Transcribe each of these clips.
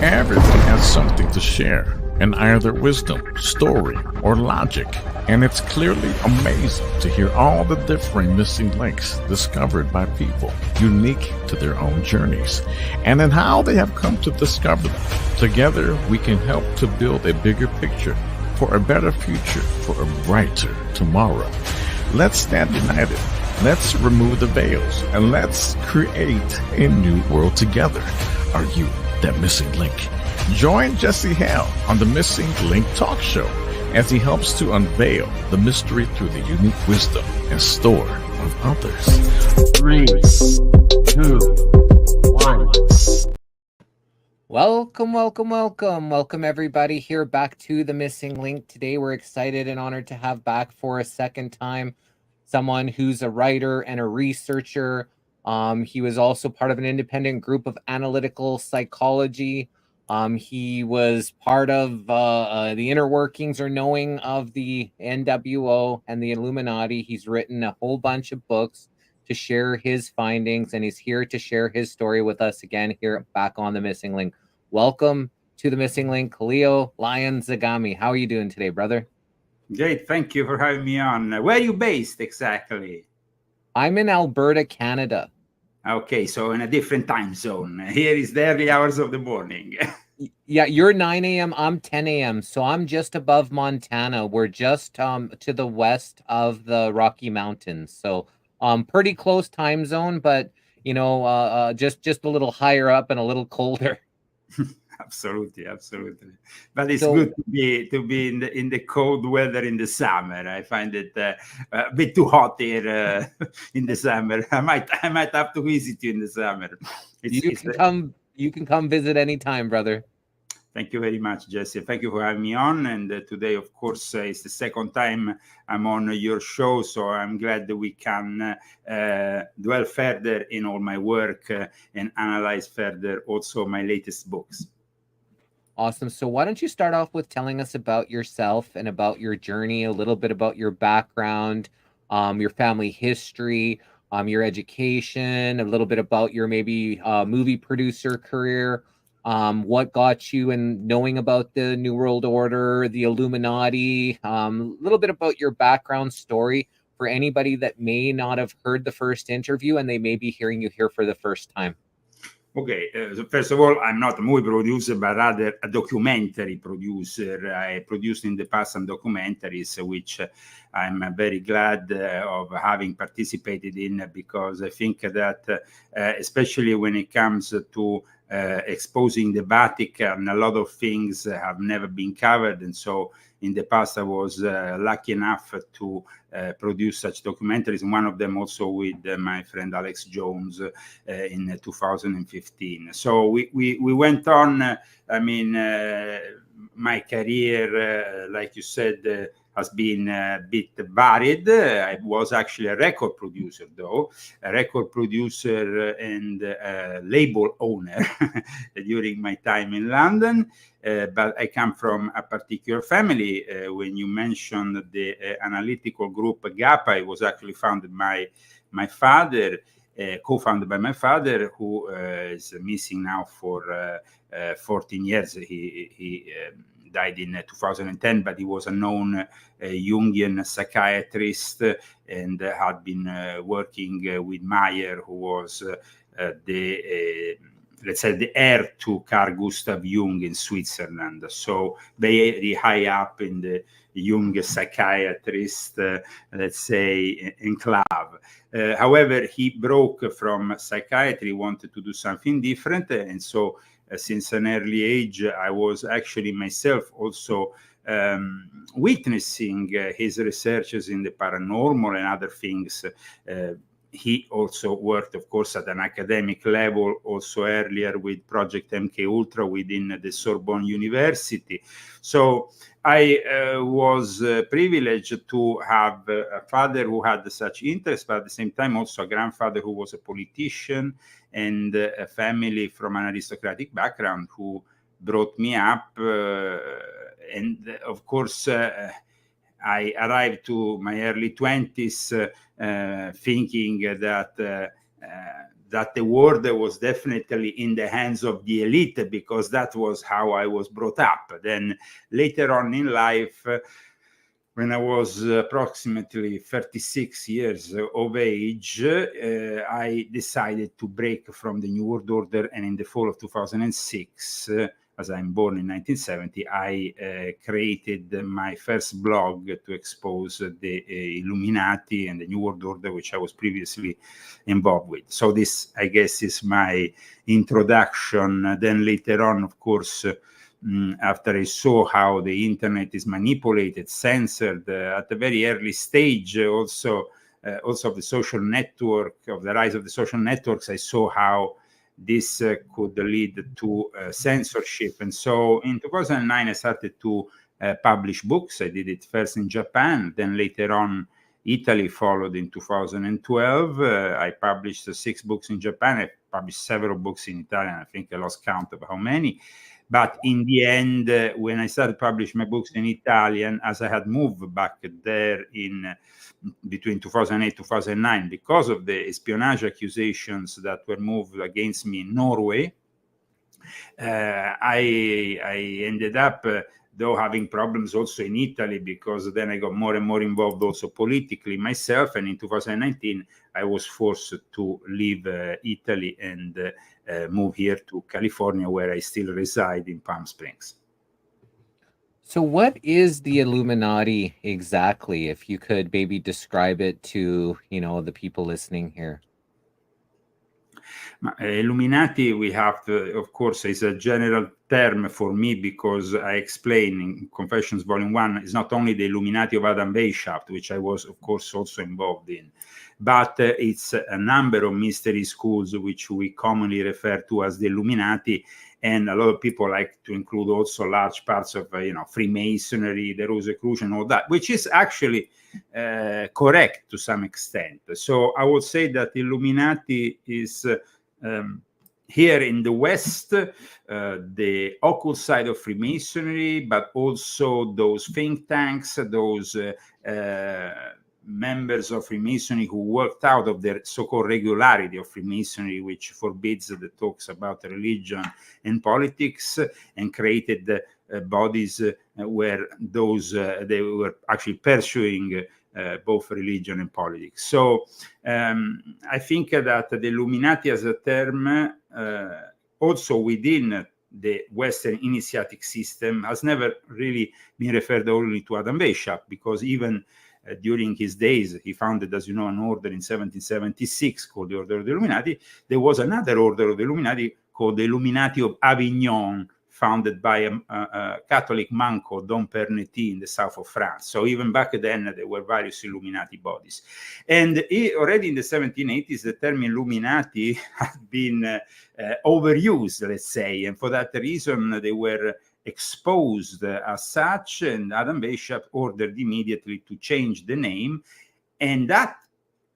Everyone has something to share, in either wisdom, story, or logic, and it's clearly amazing to hear all the differing missing links discovered by people unique to their own journeys, and in how they have come to discover them. Together, we can help to build a bigger picture for a better future, for a brighter tomorrow. Let's stand united. Let's remove the veils, and let's create a new world together. Are you that missing link? Join Jesse Hal on the Missing Link Talk Show as he helps to unveil the mystery through the unique wisdom and story of others. 3, 2, 1. Welcome everybody here back to the Missing Link. Today we're excited and honored to have back for a second time someone who's a writer and a researcher. He was also part of an independent group of analytical psychology. He was part of the inner workings or knowing of the NWO and the Illuminati. He's written a whole bunch of books to share his findings, and he's here to share his story with us again here back on the Missing Link. Welcome to the Missing Link, Lyon Zagami. How are you doing today, brother? Great, thank you for having me on. Where are you based exactly? I'm in Alberta, Canada. Okay, so in a different time zone. Here is the early hours of the morning. Yeah, you're 9 a.m., I'm 10 a.m., so I'm just above Montana. We're just to the west of the Rocky Mountains, so pretty close time zone, but you know, just a little higher up and a little colder. Absolutely. But it's good to be in the cold weather in the summer. I find it a bit too hot here in the summer. I might have to visit you in the summer. You can come visit anytime, brother. Thank you very much, Jesse. Thank you for having me on. And today, of course, is the second time I'm on your show. So I'm glad that we can dwell further in all my work and analyze further also my latest books. Awesome. So why don't you start off with telling us about yourself and about your journey, a little bit about your background, your family history, your education, a little bit about your maybe movie producer career, what got you in knowing about the New World Order, the Illuminati, a little bit about your background story for anybody that may not have heard the first interview and they may be hearing you here for the first time. Okay, so first of all, I'm not a movie producer, but rather a documentary producer. I produced in the past some documentaries, which I'm very glad of having participated in, because I think that especially when it comes to exposing the Vatican, a lot of things have never been covered. And so in the past, I was lucky enough to produce such documentaries, and one of them also with my friend Alex Jones in 2015. So we went on. My career, like you said, has been a bit varied. I was actually a record producer, though, a record producer and label owner during my time in London. But I come from a particular family. When you mentioned the analytical group GAPA, it was actually founded by my father, co-founded by my father, who is missing now for 14 years. He died in 2010, but he was a known Jungian psychiatrist and had been working with Meyer, who was let's say the heir to Carl Gustav Jung in Switzerland. So very high up in the Jung psychiatrist, let's say, enclave. However, he broke from psychiatry, wanted to do something different. And so since an early age, I was actually myself also witnessing his researches in the paranormal and other things. He also worked, of course, at an academic level, also earlier with Project MK Ultra within the Sorbonne University. So I was privileged to have a father who had such interest, but at the same time also a grandfather who was a politician, and a family from an aristocratic background who brought me up. And of course, I arrived to my early 20s thinking that that the word was definitely in the hands of the elite, because that was how I was brought up. Then later on in life, when I was approximately 36 years of age, I decided to break from the New World Order, and in the fall of 2006, as I'm born in 1970, I created my first blog to expose the Illuminati and the New World Order, which I was previously involved with. So this, I guess, is my introduction. Then later on, of course, after I saw how the internet is manipulated, censored at a very early stage, also of the social network, of the rise of the social networks, I saw how this could lead to censorship. And so in 2009, I started to publish books. I did it first in Japan, then later on Italy followed in 2012. I published 6 books in Japan. I published several books in Italian. I think I lost count of how many. But in the end, when I started publishing my books in Italian, as I had moved back there in between 2008 2009, because of the espionage accusations that were moved against me in Norway, I ended up, though, having problems also in Italy, because then I got more and more involved also politically myself. And in 2019, I was forced to leave Italy and move here to California, where I still reside in Palm Springs. So what is the Illuminati exactly? If you could maybe describe it to, the people listening here. Illuminati, we have to, of course, is a general term for me, because I explain in Confessions Volume 1, is not only the Illuminati of Adam Weishaupt, which I was, of course, also involved in, but it's a number of mystery schools which we commonly refer to as the Illuminati. And a lot of people like to include also large parts of, Freemasonry, the Rosicrucian, all that, which is actually correct to some extent. So I would say that Illuminati is here in the West, the occult side of Freemasonry, but also those think tanks, those members of Freemasonry who worked out of the so-called regularity of Freemasonry, which forbids the talks about religion and politics, and created bodies where those they were actually pursuing both religion and politics. So I think that the Illuminati as a term, also within the Western initiatic system, has never really been referred only to Adam Weishaupt, because even during his days, he founded, as you know, an order in 1776 called the Order of the Illuminati. There was another order of the Illuminati called the Illuminati of Avignon, founded by a Catholic monk called Dom Pernetti in the south of France. So even back then, there were various Illuminati bodies. And already in the 1780s, the term Illuminati had been overused, let's say. And for that reason, they were exposed as such, and Adam Weishaupt ordered immediately to change the name, and that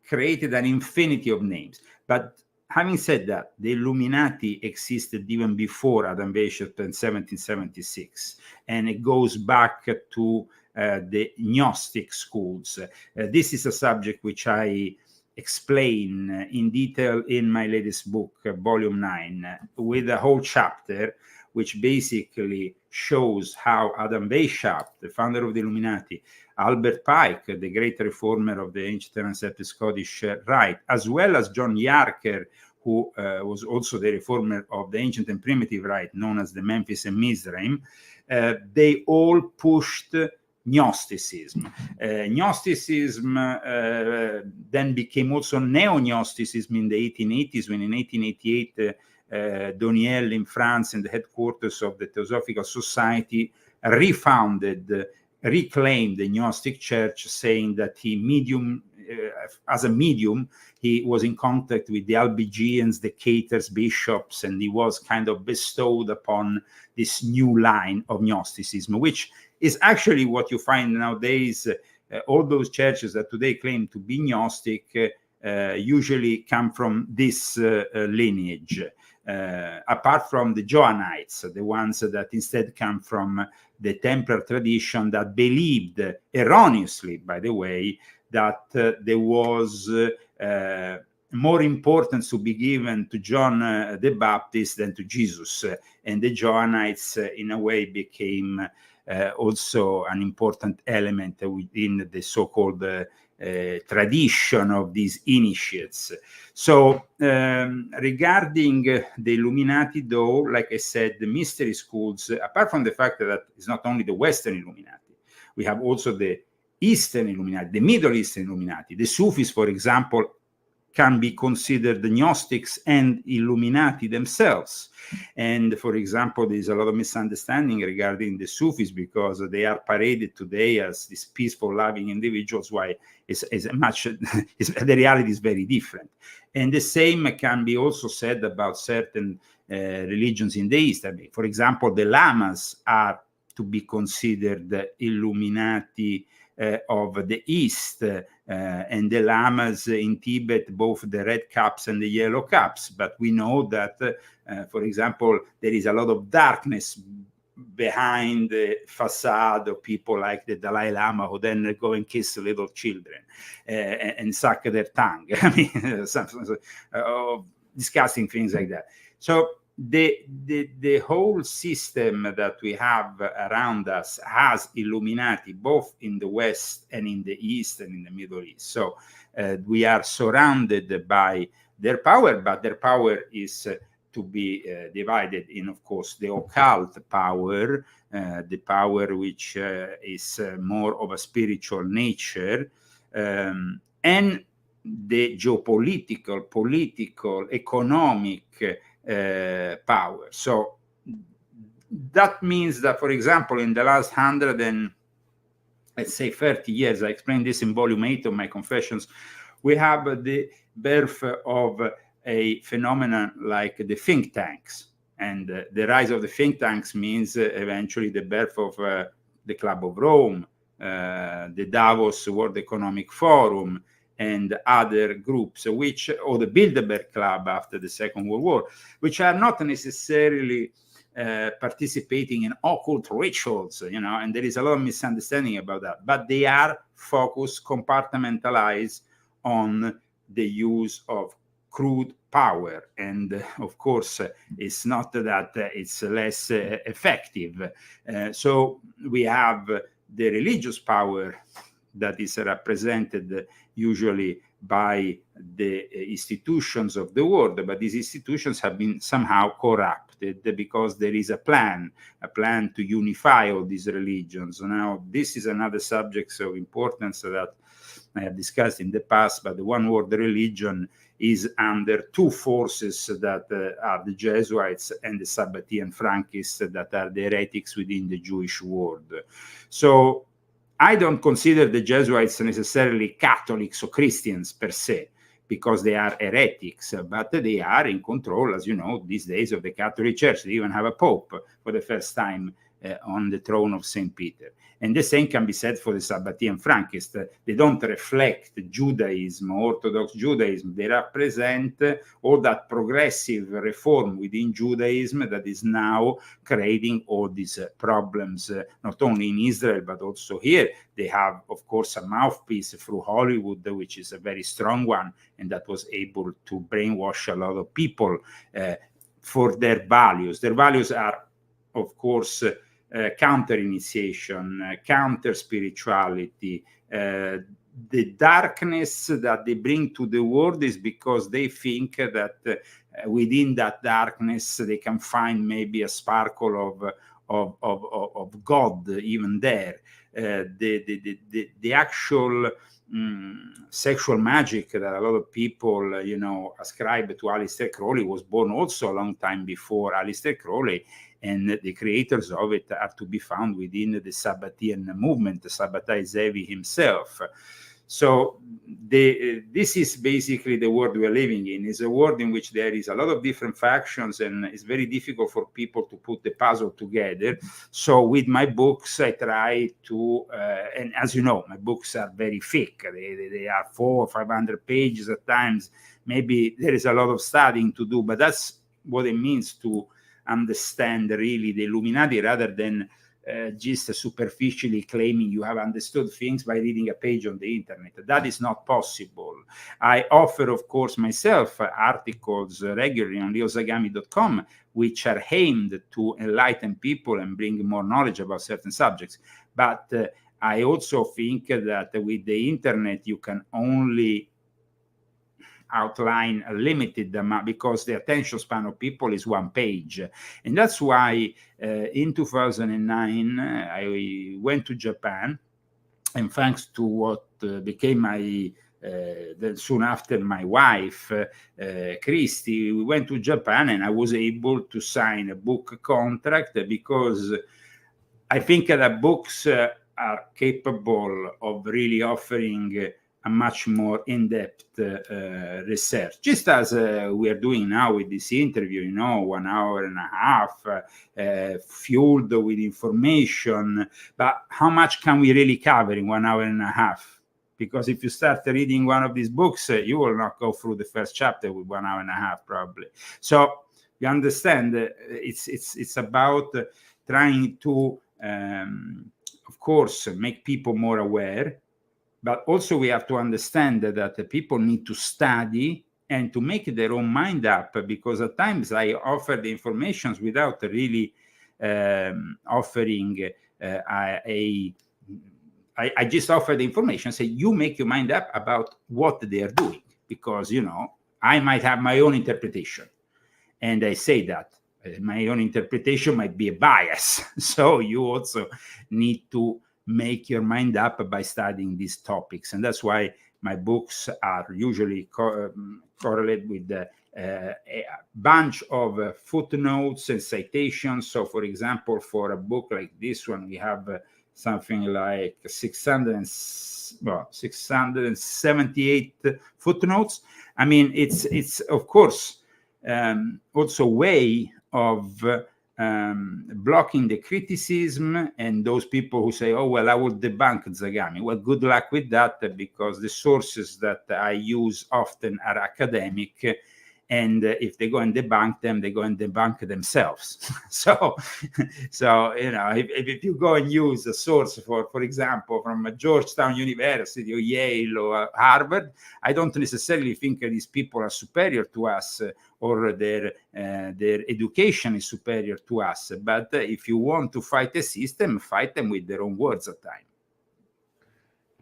created an infinity of names. But having said that, the Illuminati existed even before Adam Weishaupt in 1776, and it goes back to the Gnostic schools. This is a subject which I explain in detail in my latest book, Volume 9, with a whole chapter which basically shows how Adam Weishaupt, the founder of the Illuminati, Albert Pike, the great reformer of the ancient and accepted Scottish Rite, as well as John Yarker, who was also the reformer of the ancient and primitive Rite, known as the Memphis and Mizraim, they all pushed Gnosticism. Gnosticism then became also neo-Gnosticism in the 1880s, when in 1888, Doniel in France, in the headquarters of the Theosophical Society, reclaimed the Gnostic Church, saying that as a medium, he was in contact with the Albigeans, the Caters, bishops, and he was kind of bestowed upon this new line of Gnosticism, which is actually what you find nowadays. All those churches that today claim to be Gnostic usually come from this lineage. Apart from the Johannites, the ones that instead come from the Templar tradition, that believed, erroneously, by the way, that there was more importance to be given to John the Baptist than to Jesus. And the Johannites, in a way, became also an important element within the so-called tradition of these initiates. So regarding the Illuminati, though, like I said, the mystery schools, apart from the fact that it's not only the Western Illuminati, we have also the Eastern Illuminati, the Middle Eastern Illuminati. The Sufis, for example, can be considered the Gnostics and Illuminati themselves. And for example, there's a lot of misunderstanding regarding the Sufis because they are paraded today as these peaceful, loving individuals, while the reality is very different. And the same can be also said about certain religions in the East. I mean, for example, the Lamas are to be considered Illuminati of the East, and the Lamas in Tibet, both the red caps and the yellow caps. But we know that, for example, there is a lot of darkness behind the facade of people like the Dalai Lama, who then go and kiss little children and suck their tongue. I mean, discussing things like that. So the whole system that we have around us has Illuminati both in the West and in the East and in the Middle East. So we are surrounded by their power, but their power is to be divided in, of course, the occult power, the power which is more of a spiritual nature, and the geopolitical, political, economic power. So that means that, for example, in the last 30 years, I explained this in volume 8 of my Confessions, we have the birth of a phenomenon like the think tanks. And the rise of the think tanks means eventually the birth of the Club of Rome, the Davos World Economic Forum, and other groups, or the Bilderberg Club after the Second World War, which are not necessarily participating in occult rituals, and there is a lot of misunderstanding about that, but they are focused, compartmentalized on the use of crude power. And of course, it's not that it's less effective. So we have the religious power that is represented usually by the institutions of the world, but these institutions have been somehow corrupted because there is a plan to unify all these religions. Now, this is another subject of importance that I have discussed in the past, but the one world religion is under two forces that are the Jesuits and the Sabbatean Frankists, that are the heretics within the Jewish world. So I don't consider the Jesuits necessarily Catholics or Christians per se, because they are heretics, but they are in control, as you know, these days, of the Catholic Church. They even have a pope for the first time on the throne of St. Peter. And the same can be said for the Sabbatean Frankists. They don't reflect Judaism, Orthodox Judaism. They represent all that progressive reform within Judaism that is now creating all these problems, not only in Israel, but also here. They have, of course, a mouthpiece through Hollywood, which is a very strong one, and that was able to brainwash a lot of people for their values. Their values are, of course, counter-initiation, counter-spirituality. The darkness that they bring to the world is because they think that within that darkness they can find maybe a sparkle of God even there. The actual sexual magic that a lot of people, ascribe to Aleister Crowley was born also a long time before Aleister Crowley, and the creators of it are to be found within the Sabbatean movement, Sabbatai Zevi himself. So this is basically the world we're living in. It's a world in which there is a lot of different factions, and it's very difficult for people to put the puzzle together. So with my books, I try to, and as you know, my books are very thick. They are 400 or 500 pages at times. Maybe there is a lot of studying to do, but that's what it means to understand really the Illuminati, rather than just superficially claiming you have understood things by reading a page on the internet. That is not possible. I offer, of course, myself articles regularly on lyonzagami.com, which are aimed to enlighten people and bring more knowledge about certain subjects. But I also think that with the internet, you can only outline a limited amount, because the attention span of people is one page. And that's why in 2009, I went to Japan, and thanks to what became my, soon after my wife, Christy, we went to Japan, and I was able to sign a book contract, because I think that books are capable of really offering a much more in-depth research, just as we are doing now with this interview, 1 hour and a half, fueled with information. But how much can we really cover in 1 hour and a half? Because if you start reading one of these books, you will not go through the first chapter with 1 hour and a half, probably. So you understand, it's about trying to, of course, make people more aware. But also we have to understand that the people need to study and to make their own mind up, because at times I offer the information without really offering I just offer the information, say, you make your mind up about what they are doing, because, I might have my own interpretation. And I say that my own interpretation might be a bias. So you also need to make your mind up by studying these topics. And that's why my books are usually correlated with a bunch of footnotes and citations. So, for example, for a book like this one, we have something like 678 footnotes. I mean, it's of course also a way of blocking the criticism and those people who say, oh, well, I will debunk Zagami. Well, good luck with that, because the sources that I use often are academic, and if they go and debunk them, they go and debunk themselves. so if you go and use a source, for example, from Georgetown University or Yale or Harvard, I don't necessarily think these people are superior to us, or their education is superior to us. But if you want to fight the system, fight them with their own words at times.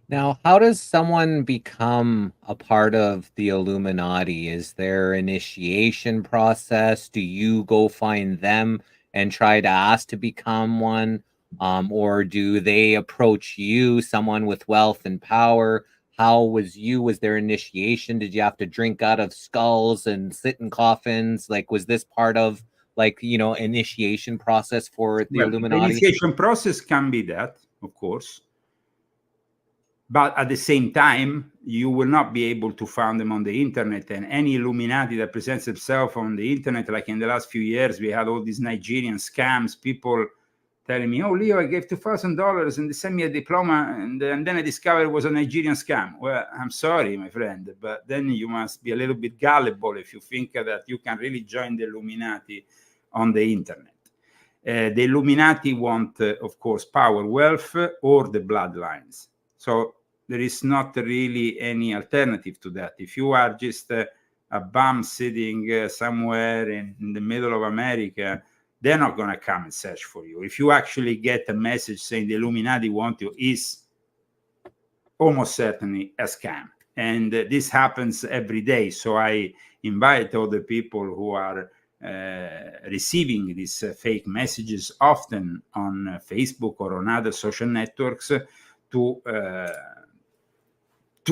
Now, how does someone become a part of the Illuminati? Is there an initiation process? Do you go find them and try to ask to become one? Or do they approach you, someone with wealth and power? How was there initiation? Did you have to drink out of skulls and sit in coffins? Like, was this part of, initiation process for the Illuminati? The initiation process can be that, of course. But at the same time, you will not be able to find them on the internet. And any Illuminati that presents itself on the internet, like in the last few years, we had all these Nigerian scams, people telling me, oh, Leo, I gave $2,000 and they sent me a diploma, and then I discovered it was a Nigerian scam. Well, I'm sorry, my friend, but then you must be a little bit gullible if you think that you can really join the Illuminati on the internet. The Illuminati want, of course, power, wealth, or the bloodlines. So there is not really any alternative to that. If you are just a bum sitting somewhere in the middle of America, they're not going to come and search for you. If you actually get a message saying the Illuminati want you, is almost certainly a scam. And this happens every day. So I invite all the people who are receiving these fake messages, often on Facebook or on other social networks, to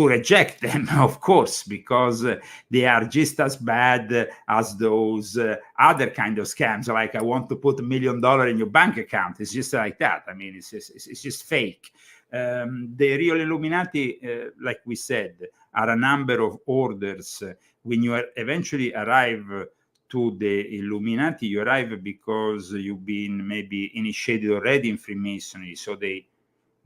reject them, of course, because they are just as bad as those other kind of scams. Like, I want to put $1 million in your bank account. It's just like that. I mean, it's just fake. The real Illuminati, like we said, are a number of orders. When you eventually arrive to the Illuminati, you arrive because you've been maybe initiated already in Freemasonry. So they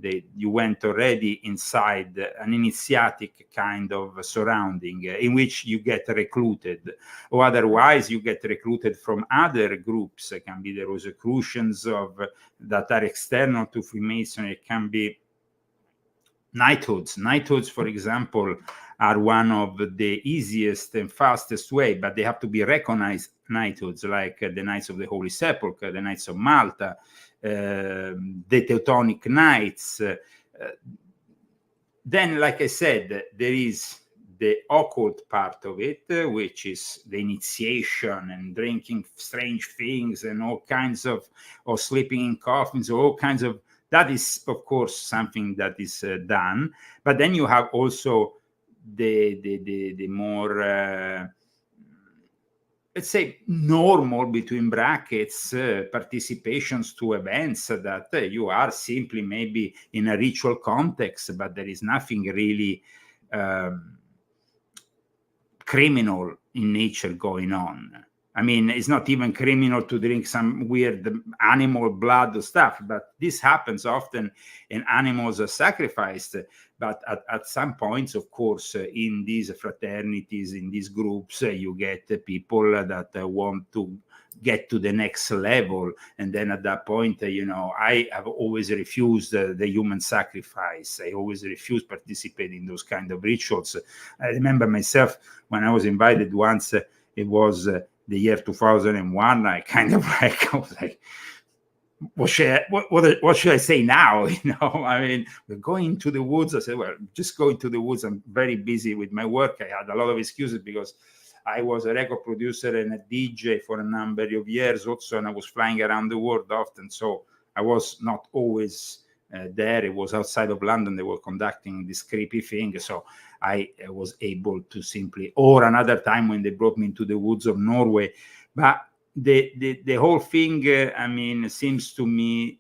You went already inside an initiatic kind of surrounding in which you get recruited, or otherwise you get recruited from other groups. It can be the Rosicrucians that are external to Freemasonry. It can be knighthoods. Knighthoods, for example, are one of the easiest and fastest way, but they have to be recognized knighthoods, like the Knights of the Holy Sepulchre, the Knights of Malta, the Teutonic Knights. Then, like I said, there is the occult part of it, which is the initiation and drinking strange things and all kinds of, or sleeping in coffins, or all kinds of. That is, of course, something that is done. But then you have also the more, let's say, normal, between brackets, participations to events that you are simply maybe in a ritual context, but there is nothing really criminal in nature going on. I mean, it's not even criminal to drink some weird animal blood stuff, but this happens often, and animals are sacrificed. But at some points, of course, in these fraternities, in these groups, you get people that want to get to the next level. And then at that point, I have always refused the human sacrifice. I always refused participating in those kind of rituals. I remember myself when I was invited once, it was the year 2001, I kind of I was like, what should I say now? I mean, we're going to the woods. I said, well, just going to the woods. I'm very busy with my work. I had a lot of excuses because I was a record producer and a DJ for a number of years also, and I was flying around the world often. So I was not always there. It was outside of London. They were conducting this creepy thing. So I was able to simply, or another time when they brought me into the woods of Norway. But the whole thing, I mean, seems to me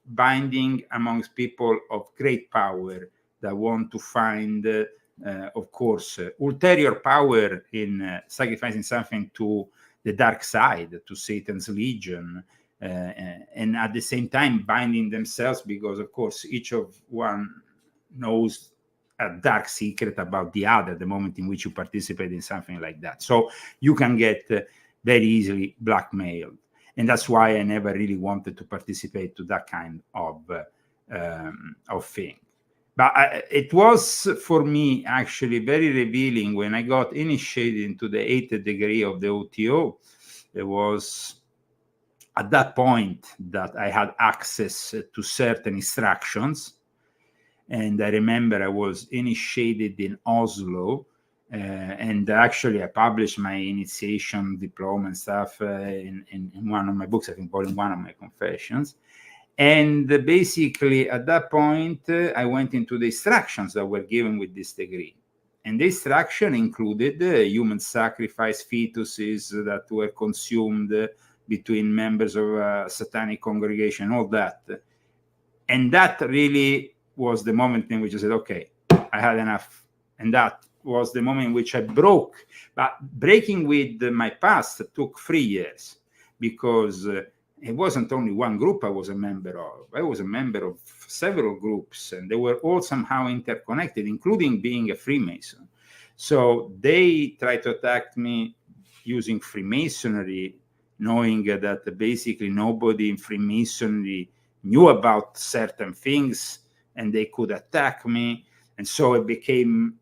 binding amongst people of great power that want to find, of course, ulterior power in sacrificing something to the dark side, to Satan's legion, and at the same time binding themselves, because, of course, each of one knows a dark secret about the other the moment in which you participate in something like that. So you can get very easily blackmailed. And that's why I never really wanted to participate to that kind of thing. But it was, for me, actually very revealing when I got initiated into the 8th degree of the OTO. It was at that point that I had access to certain instructions. And I remember I was initiated in Oslo, and actually I published my initiation diploma and stuff in one of my books, I think volume 1 of my confessions. And basically at that point, I went into the instructions that were given with this degree. And the instruction included human sacrifice fetuses that were consumed between members of a satanic congregation, all that. And that really was the moment in which I said, okay, I had enough. And that was the moment in which I broke. But breaking with my past took 3 years, because it wasn't only one group I was a member of. I was a member of several groups, and they were all somehow interconnected, including being a Freemason. So they tried to attack me using Freemasonry, knowing that basically nobody in Freemasonry knew about certain things, and they could attack me. And so it became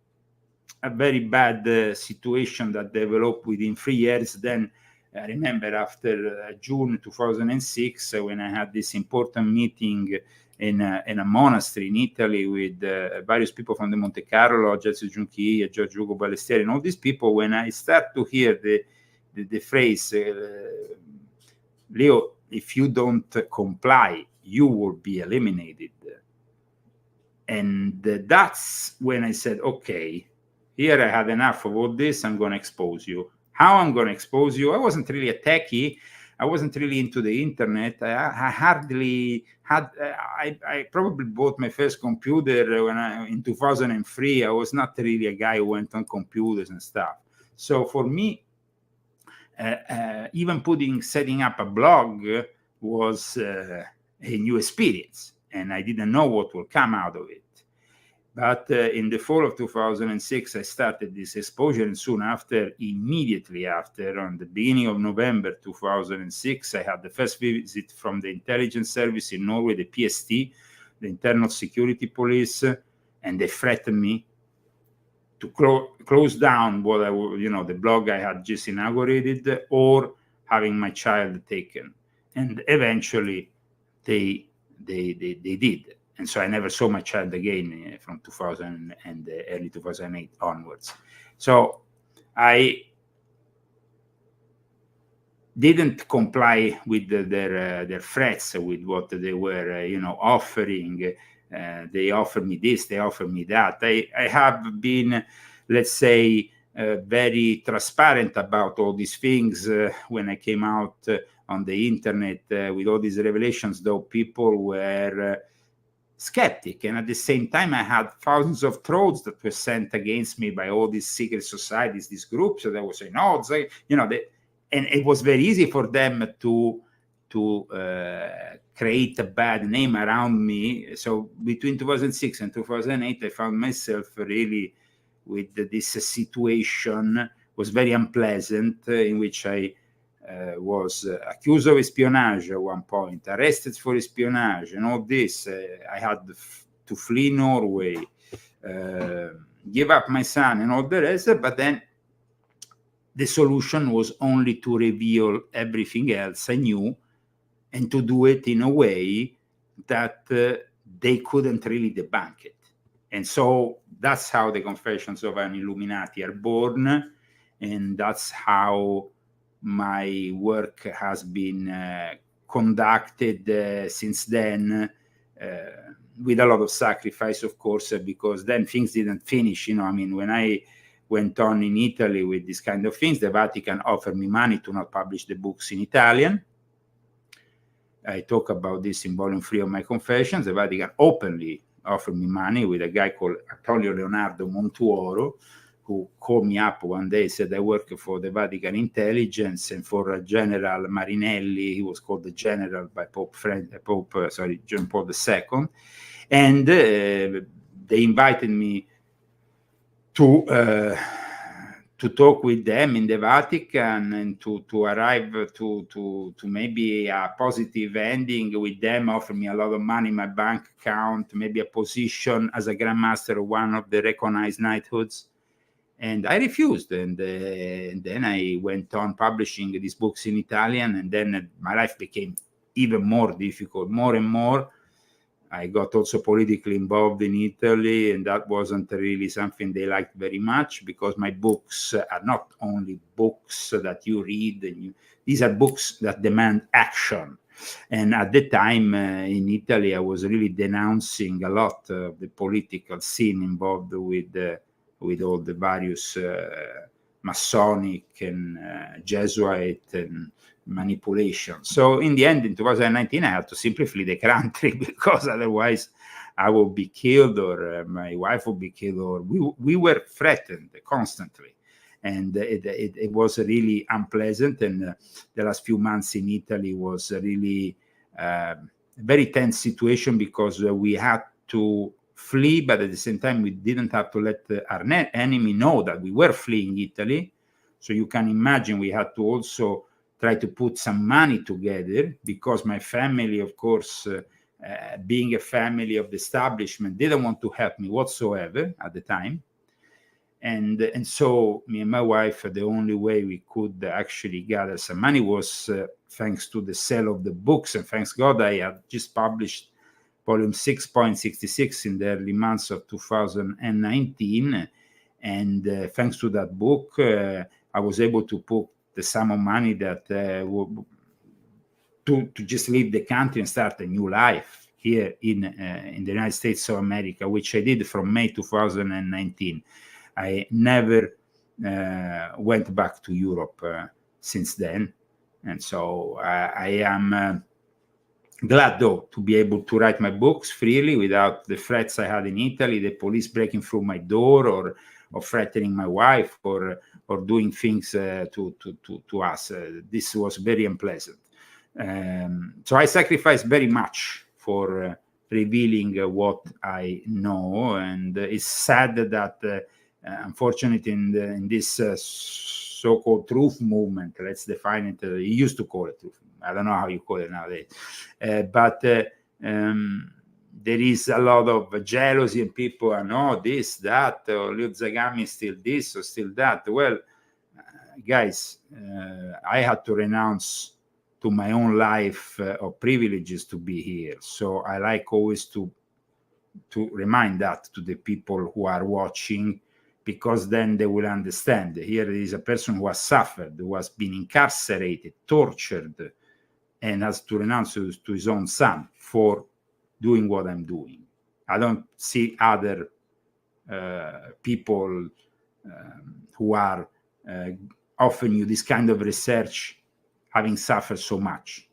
a very bad situation that developed within 3 years. Then I remember after June 2006, when I had this important meeting in a monastery in Italy with various people from the Monte Carlo, Jesse Hal, George Ugo Ballestieri, and all these people, when I start to hear the phrase, Leo, if you don't comply, you will be eliminated. And that's when I said, okay, here I had enough of all this. I'm going to expose you. How I'm going to expose you? I wasn't really a techie. I wasn't really into the internet. I hardly had, I probably bought my first computer in 2003. I was not really a guy who went on computers and stuff. So for me, even setting up a blog was a new experience. and I didn't know what will come out of it. But in the fall of 2006, I started this exposure, and soon after, immediately after, on the beginning of November 2006, I had the first visit from the intelligence service in Norway, the PST, the Internal Security Police, and they threatened me to close down what the blog I had just inaugurated, or having my child taken. And eventually, they did. And so I never saw my child again from 2000 and early 2008 onwards. So I didn't comply with their threats, with what they were, offering. They offered me this, they offered me that. I have been, let's say, very transparent about all these things when I came out on the internet with all these revelations, though people were skeptic. And at the same time, I had thousands of trolls that were sent against me by all these secret societies, these groups that were saying, no, and it was very easy for them to create a bad name around me. So between 2006 and 2008, I found myself really with this situation, was very unpleasant, in which I was accused of espionage at one point, arrested for espionage, and all this. I had to flee Norway, give up my son, and all the rest. But then the solution was only to reveal everything else I knew, and to do it in a way that they couldn't really debunk it. And so that's how the Confessions of an Illuminati are born, and that's how my work has been conducted since then, with a lot of sacrifice, of course, because then things didn't finish. When I went on in Italy with this kind of things, the Vatican offered me money to not publish the books in Italian. I talk about this in volume 3 of my Confessions. The Vatican openly offered me money, with a guy called Antonio Leonardo Montuoro, who called me up one day, said, I work for the Vatican intelligence and for General Marinelli. He was called the general by John Paul II. And they invited me to talk with them in the Vatican, and to arrive to maybe a positive ending with them, offer me a lot of money in my bank account, maybe a position as a Grand Master of one of the recognized knighthoods. And I refused, and then I went on publishing these books in Italian, and then my life became even more difficult, more and more. I got also politically involved in Italy, and that wasn't really something they liked very much, because my books are not only books that you read. These are books that demand action. And at the time in Italy, I was really denouncing a lot of the political scene involved with all the various Masonic and Jesuit and manipulation. So in the end, in 2019, I had to simply flee the country, because otherwise I would be killed, or my wife would be killed, or we were threatened constantly. And it was really unpleasant. And the last few months in Italy was really a very tense situation, because we had to flee, but at the same time, we didn't have to let our enemy know that we were fleeing Italy. So you can imagine we had to also try to put some money together, because my family, of course, being a family of the establishment, didn't want to help me whatsoever at the time. And so me and my wife, the only way we could actually gather some money was thanks to the sale of the books. And thanks God, I had just published volume 6.66 in the early months of 2019. And thanks to that book, I was able to put the sum of money that to just leave the country and start a new life here in the United States of America, which I did from May 2019. I never went back to Europe since then. And so I am glad, though, to be able to write my books freely without the threats I had in Italy, the police breaking through my door, or threatening my wife, or doing things to us. This was very unpleasant. So I sacrificed very much for revealing what I know. And it's sad that, unfortunately, in this so-called truth movement, let's define it. You used to call it truth. I don't know how you call it nowadays, but there is a lot of jealousy, and people are this, that, or Lyon Zagami is still this or still that. Well, guys, I had to renounce to my own life of privileges to be here. So I like always to remind that to the people who are watching, because then they will understand. Here is a person who has suffered, who has been incarcerated, tortured, and has to renounce to his own son for doing what I'm doing. I don't see other people who are offering you this kind of research having suffered so much.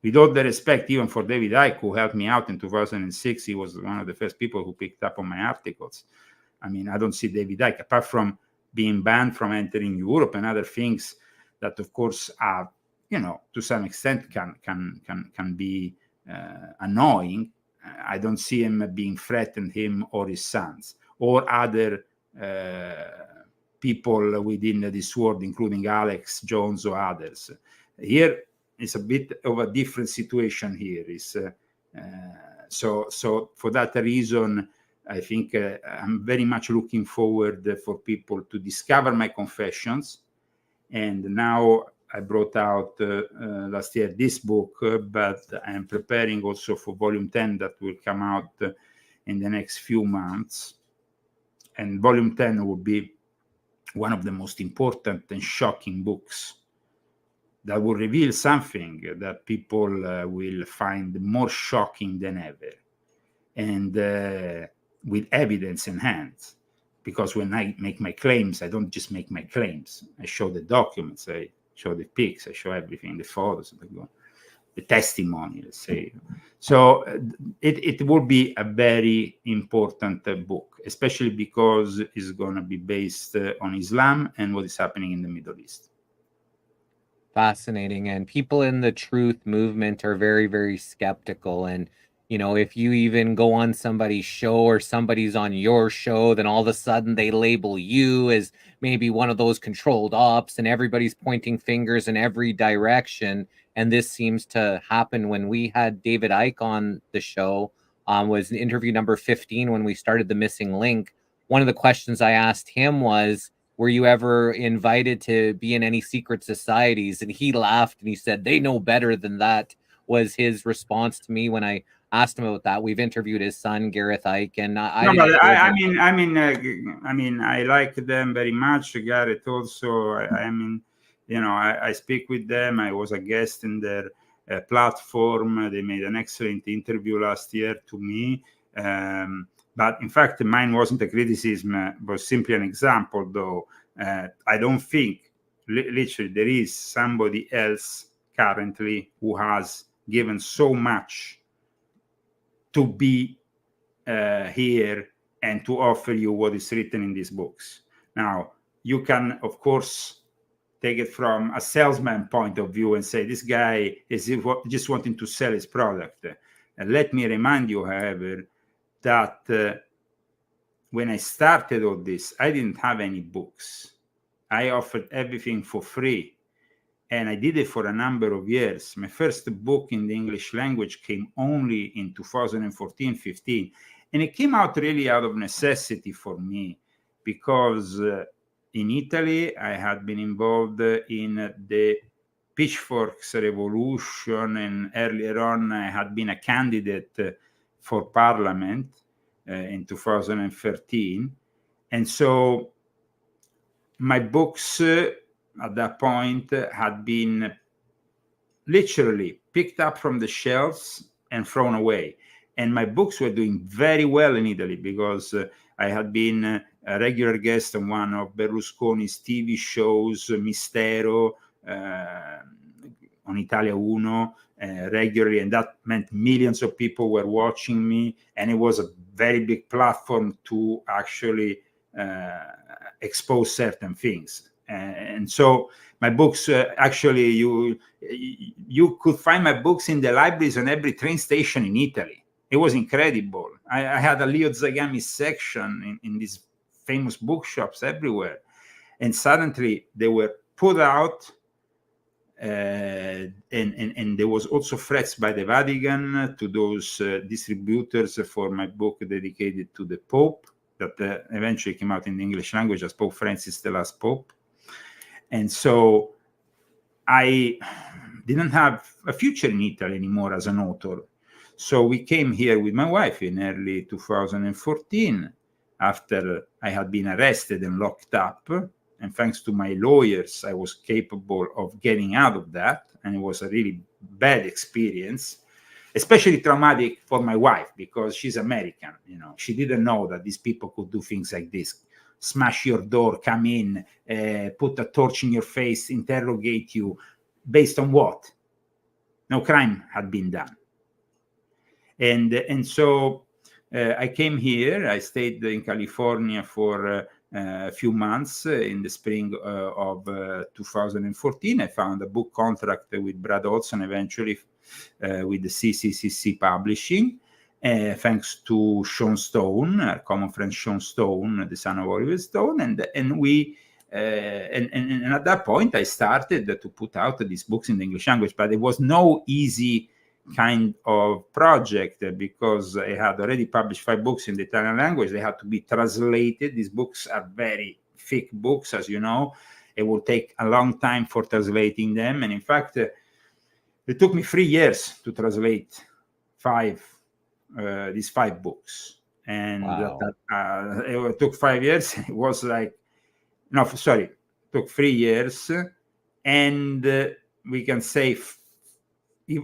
With all the respect, even for David Icke, who helped me out in 2006, he was one of the first people who picked up on my articles. I mean, I don't see David Icke, apart from being banned from entering Europe and other things that, of course, are, to some extent can be annoying. I don't see him being threatened, him or his sons, or other people within this world, including Alex Jones or others. Here is a bit of a different situation here. So for that reason, I think I'm very much looking forward for people to discover my confessions. And now I brought out last year this book, but I'm preparing also for volume 10 that will come out in the next few months. And volume 10 will be one of the most important and shocking books that will reveal something that people will find more shocking than ever, and with evidence in hand. Because when I make my claims, I don't just make my claims. I show the documents, I show the pics, I show everything, the photos, the testimony, let's say. So it will be a very important book, especially because it's going to be based on Islam and what is happening in the Middle East. Fascinating. And people in the truth movement are very, very skeptical. And, if you even go on somebody's show or somebody's on your show, then all of a sudden they label you as maybe one of those controlled ops, and everybody's pointing fingers in every direction. And this seems to happen. When we had David Icke on the show, was interview number 15 when we started The Missing Link. One of the questions I asked him was, were you ever invited to be in any secret societies? And he laughed and he said, they know better than that, was his response to me when I asked him about that. We've interviewed his son, Gareth Icke, and I like them very much. Gareth also, I speak with them. I was a guest in their platform. They made an excellent interview last year to me. But in fact, mine wasn't a criticism, it was simply an example, though. I don't think, literally, there is somebody else currently who has given so much to be here and to offer you what is written in these books. Now, you can, of course, take it from a salesman point of view and say, this guy is just wanting to sell his product. And let me remind you, however, that when I started all this, I didn't have any books. I offered everything for free. And I did it for a number of years. My first book in the English language came only in 2014-15. And it came out really out of necessity for me, because in Italy, I had been involved in the pitchforks revolution. And earlier on, I had been a candidate for parliament in 2013. And so my books at that point had been literally picked up from the shelves and thrown away. And my books were doing very well in Italy, because I had been a regular guest on one of Berlusconi's TV shows, Mistero, on Italia Uno, regularly, and that meant millions of people were watching me, and it was a very big platform to actually expose certain things. And so my books, actually, you could find my books in the libraries on every train station in Italy. It was incredible. I had a Lyon Zagami section in these famous bookshops everywhere. And suddenly they were put out, and there was also threats by the Vatican to those distributors for my book dedicated to the Pope, that eventually came out in the English language as Pope Francis, the Last Pope. And so I didn't have a future in Italy anymore as an author. So we came here with my wife in early 2014, after I had been arrested and locked up. And thanks to my lawyers, I was capable of getting out of that. And it was a really bad experience, especially traumatic for my wife, because she's American. You know, she didn't know that these people could do things like this. Smash your door, come in, put a torch in your face, interrogate you. Based on what? No crime had been done. And so I came here. I stayed in California for a few months in the spring of 2014. I found a book contract with Brad Hodson eventually with the CCCC Publishing, thanks to Sean Stone, our common friend Sean Stone, the son of Oliver Stone, and at that point I started to put out these books in the English language. But it was no easy kind of project, because I had already published 5 books in the Italian language. They had to be translated. These books are very thick books, as you know. It will take a long time for translating them. And in fact, it took me 3 years to translate these 5 books. And Wow. It took 5 years. It was like, no, sorry, it took 3 years. And we can say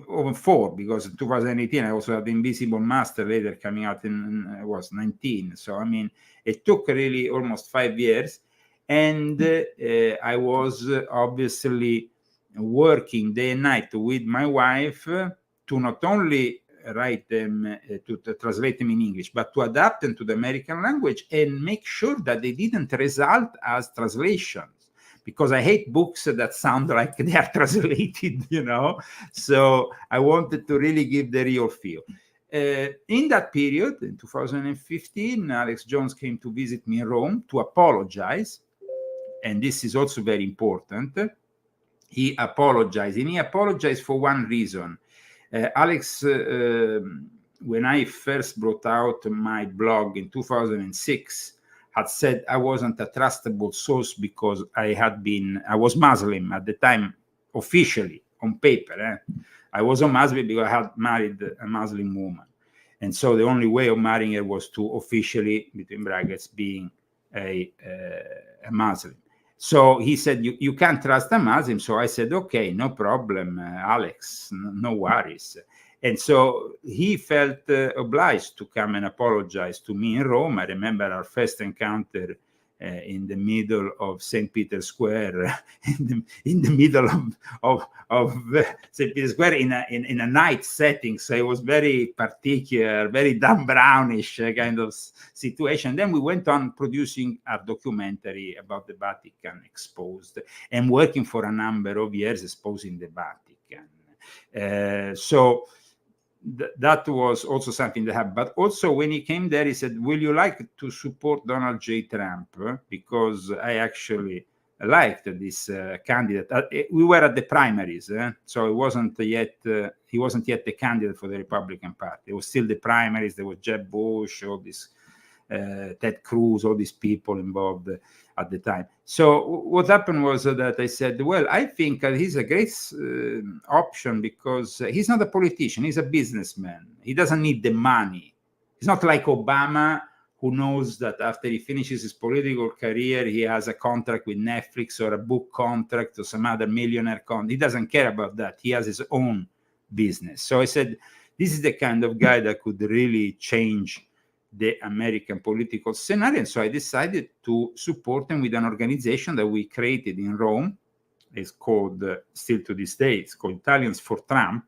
over 4, because in 2018 I also had the Invisible Master later coming out in I was 19. So I mean, it took really almost 5 years, and I was obviously working day and night with my wife to not only write them, to translate them in English, but to adapt them to the American language and make sure that they didn't result as translations. Because I hate books that sound like they are translated, you know. So I wanted to really give the real feel. In that period, in 2015, Alex Jones came to visit me in Rome to apologize. And this is also very important. He apologized. And he apologized for one reason. Alex, when I first brought out my blog in 2006, had said I wasn't a trustable source because I was Muslim at the time, officially, on paper. I was a Muslim because I had married a Muslim woman. And so the only way of marrying her was to officially, between brackets, being a Muslim. So he said, you can't trust a Muslim. So I said, okay, no problem, Alex, no worries. And so he felt obliged to come and apologize to me in Rome. I remember our first encounter in the middle of St. Peter's Square, in the middle of St. Peter's Square in a night setting. So it was very particular, very Dan Brownish kind of situation. Then we went on producing a documentary about the Vatican Exposed and working for a number of years exposing the Vatican. So that was also something that happened. But also when he came there, he said, will you like to support Donald J. Trump? Because I actually liked this candidate. We were at the primaries, so he wasn't yet the candidate for the Republican Party. It was still the primaries. There was Jeb Bush, all this Ted Cruz, all these people involved at the time. So what happened was that I said, well, I think he's a great option because he's not a politician. He's a businessman. He doesn't need the money. He's not like Obama, who knows that after he finishes his political career, he has a contract with Netflix or a book contract or some other millionaire contract. He doesn't care about that. He has his own business. So I said, this is the kind of guy that could really change the American political scenario. And so I decided to support him with an organization that we created in Rome. It's called, still to this day, it's called Italians for Trump.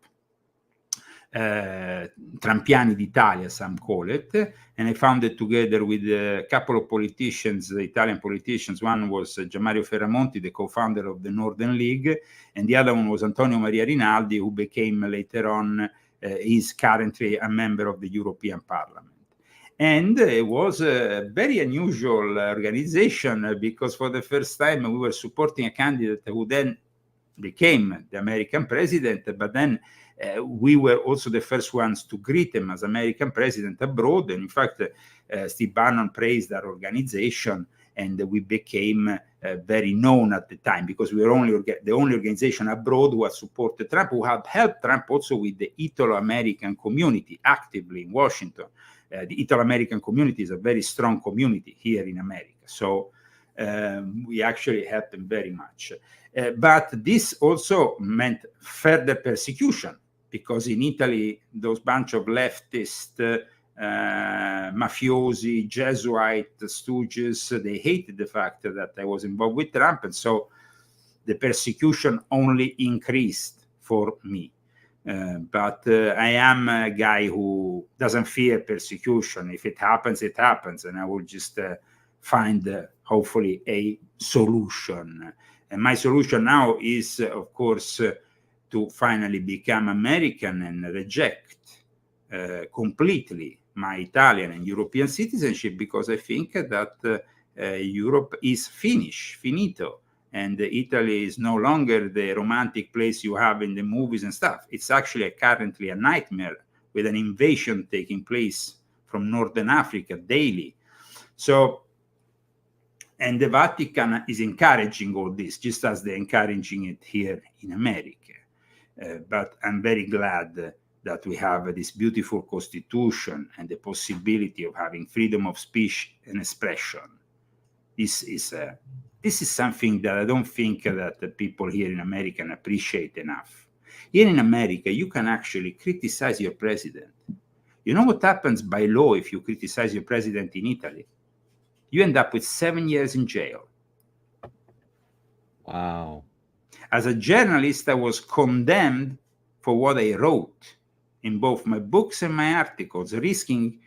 Trampiani d'Italia, some call it. And I founded together with a couple of politicians, the Italian politicians. One was Gianmario Ferramonti, the co-founder of the Northern League, and the other one was Antonio Maria Rinaldi, who became later on is currently a member of the European Parliament. And it was a very unusual organization because for the first time we were supporting a candidate who then became the American president, but then we were also the first ones to greet him as American president abroad. And in fact, Steve Bannon praised our organization, and we became very known at the time because we were the only organization abroad who had supported Trump, who had helped Trump also with the Italo-American community actively in Washington. The Italo-American community is a very strong community here in America. So we actually helped them very much. But this also meant further persecution, because in Italy, those bunch of leftist mafiosi, Jesuit stooges, they hated the fact that I was involved with Trump. And so the persecution only increased for me. But I am a guy who doesn't fear persecution. If it happens, it happens. And I will just find, hopefully, a solution. And my solution now is, of course, to finally become American and reject completely my Italian and European citizenship, because I think that Europe is finito. And Italy is no longer the romantic place you have in the movies and stuff. It's actually currently a nightmare with an invasion taking place from Northern Africa daily. So, and the Vatican is encouraging all this, just as they're encouraging it here in America. But I'm very glad that we have this beautiful constitution and the possibility of having freedom of speech and expression. This is something that I don't think that the people here in America appreciate enough. Here in America, you can actually criticize your president. You know what happens by law if you criticize your president in Italy? You end up with 7 years in jail. Wow. As a journalist, I was condemned for what I wrote in both my books and my articles, risking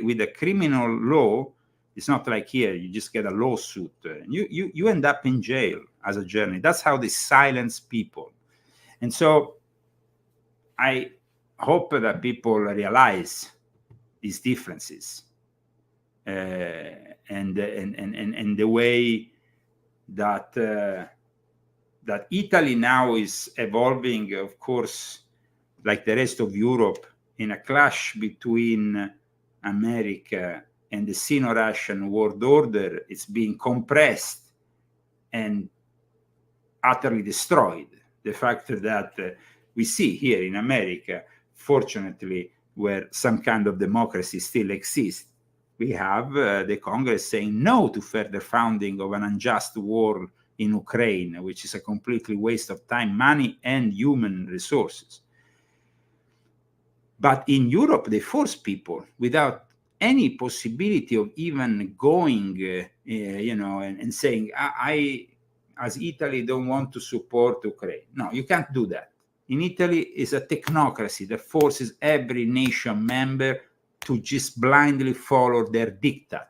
with a criminal law. It's not like here, you just get a lawsuit. You end up in jail as a journalist. That's how they silence people. And so I hope that people realize these differences and the way that that Italy now is evolving, of course, like the rest of Europe, in a clash between America and the Sino-Russian world order. It's being compressed and utterly destroyed. The fact that we see here in America, fortunately, where some kind of democracy still exists, we have the Congress saying no to further founding of an unjust war in Ukraine, which is a completely waste of time, money, and human resources. But in Europe, they force people without any possibility of even going, and saying, I, as Italy, don't want to support Ukraine. No, you can't do that. In Italy, is a technocracy that forces every nation member to just blindly follow their diktat.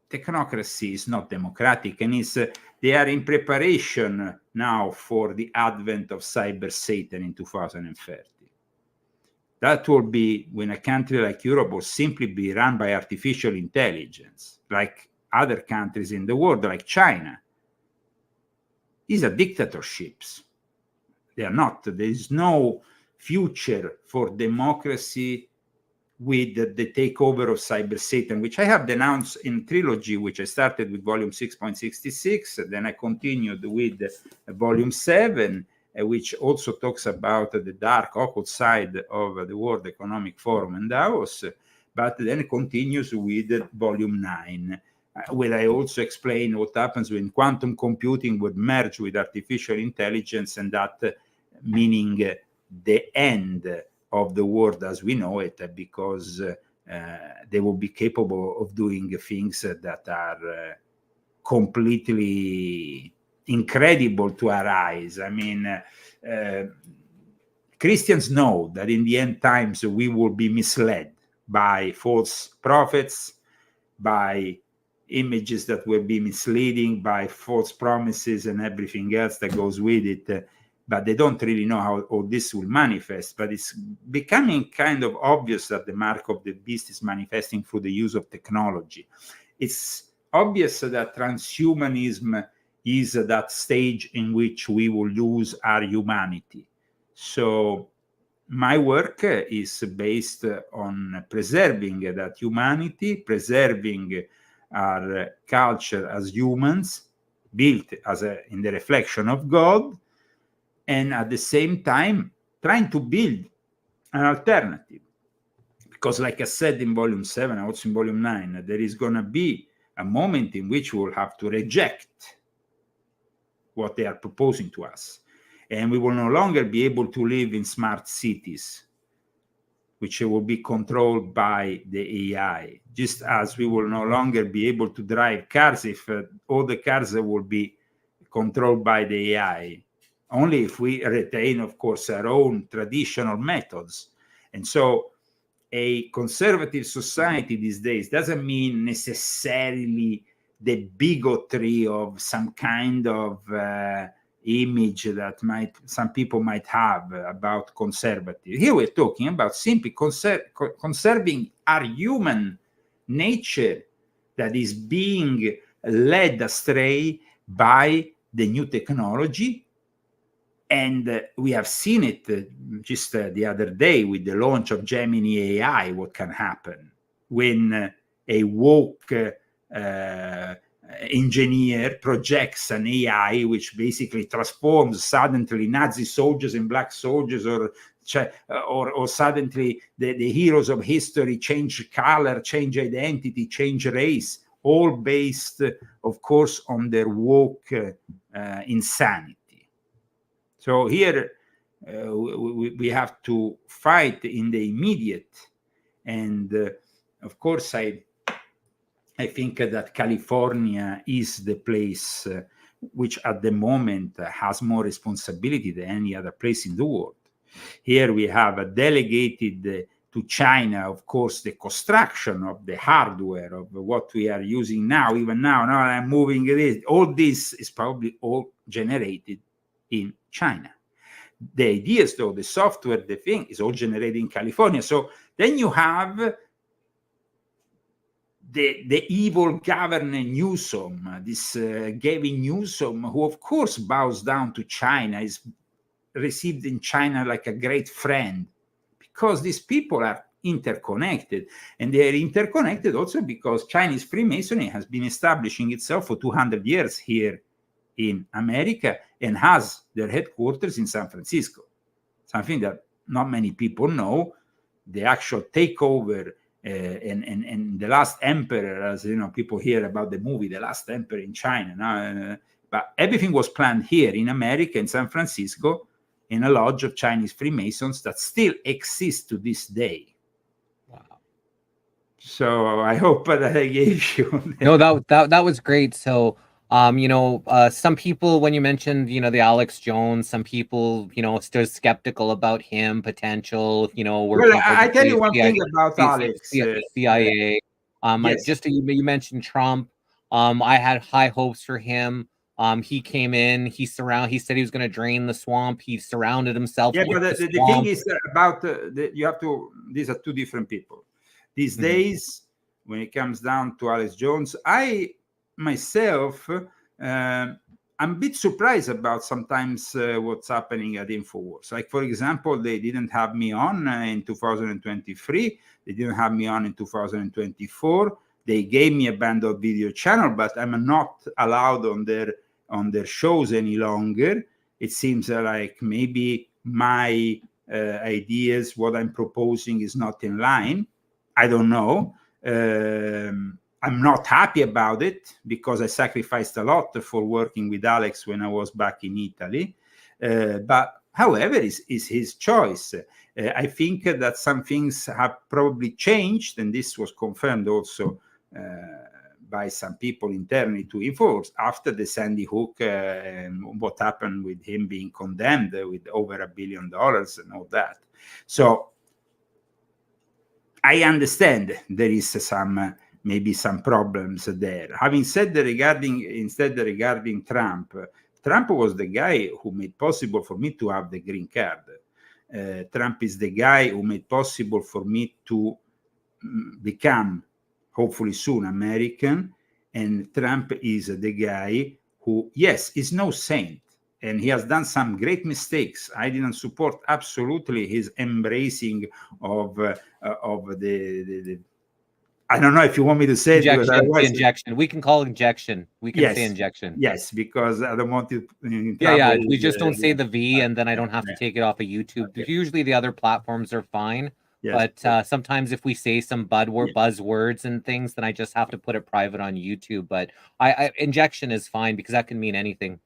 Technocracy is not democratic, and they are in preparation now for the advent of cyber Satan in 2030. That will be when a country like Europe will simply be run by artificial intelligence, like other countries in the world, like China. These are dictatorships. They are not. There is no future for democracy with the takeover of cyber Satan, which I have denounced in trilogy, which I started with volume 6.66, then I continued with volume 7, which also talks about the dark occult side of the World Economic Forum and Davos, but then continues with volume 9, where I also explain what happens when quantum computing would merge with artificial intelligence, and that meaning the end of the world as we know it, because they will be capable of doing things that are completely incredible to our eyes. I mean, Christians know that in the end times we will be misled by false prophets, by images that will be misleading, by false promises and everything else that goes with it. but they don't really know how all this will manifest. But it's becoming kind of obvious that the mark of the beast is manifesting through the use of technology. It's obvious that transhumanism is that stage in which we will lose our humanity. So my work is based on preserving that humanity, preserving our culture as humans, built in the reflection of God, and at the same time trying to build an alternative. Because like I said in volume 7, also in volume 9, there is going to be a moment in which we will have to reject what they are proposing to us. And we will no longer be able to live in smart cities, which will be controlled by the AI, just as we will no longer be able to drive cars if all the cars will be controlled by the AI, only if we retain, of course, our own traditional methods. And so a conservative society these days doesn't mean necessarily the bigotry of some kind of image that some people might have about conservative. Here we're talking about simply conserving our human nature that is being led astray by the new technology. And we have seen it just the other day with the launch of Gemini AI, what can happen when a woke engineer projects an AI which basically transforms suddenly Nazi soldiers in black soldiers, or suddenly the heroes of history change color, change identity, change race, all based, of course, on their woke insanity. So here we have to fight in the immediate. And of course, I think that California is the place which at the moment has more responsibility than any other place in the world. Here we have delegated to China, of course, the construction of the hardware of what we are using now. Even now I'm moving this. All this is probably all generated in China. The ideas, though, the software, the thing is all generated in California. So then you have the evil governor Newsom, this Gavin Newsom, who of course bows down to China, is received in China like a great friend, because these people are interconnected. And they are interconnected also because Chinese Freemasonry has been establishing itself for 200 years here in America and has their headquarters in San Francisco. Something that not many people know. The actual takeover and the last emperor, as you know, people hear about the movie The Last Emperor in China, but everything was planned here in America, in San Francisco, in a lodge of Chinese Freemasons that still exists to this day. Wow. So I hope that I gave you No, that was great. So some people, when you mentioned, the Alex Jones, some people, still skeptical about him, potential, well, I tell you one CIA, thing about Alex. CIA. Yes. You mentioned Trump. I had high hopes for him. He came in, he said he was going to drain the swamp. He surrounded himself with but the thing is about these are two different people. These days, when it comes down to Alex Jones, I myself, I'm a bit surprised about sometimes what's happening at InfoWars. Like, for example, they didn't have me on in 2023. They didn't have me on in 2024. They gave me a bundled video channel, but I'm not allowed on their shows any longer. It seems like maybe my ideas, what I'm proposing, is not in line. I don't know. I'm not happy about it because I sacrificed a lot for working with Alex when I was back in Italy. But however, it's his choice. I think that some things have probably changed, and this was confirmed also by some people internally to InfoWars after the Sandy Hook and what happened with him being condemned with over $1 billion and all that. So I understand there is maybe some problems there. Having said that, regarding Trump, Trump was the guy who made possible for me to have the green card. Trump is the guy who made possible for me to become, hopefully soon, American. And Trump is the guy who, yes, is no saint. And he has done some great mistakes. I didn't support absolutely his embracing of the I don't know if you want me to say injection. Injection. We can call it injection. We can say injection. Yes, because I don't want to. Yeah. We just don't say the V, and then I don't have to take it off of YouTube. Okay. Usually the other platforms are fine. Yes, but sometimes if we say some buzzwords and things, then I just have to put it private on YouTube. But injection is fine because that can mean anything.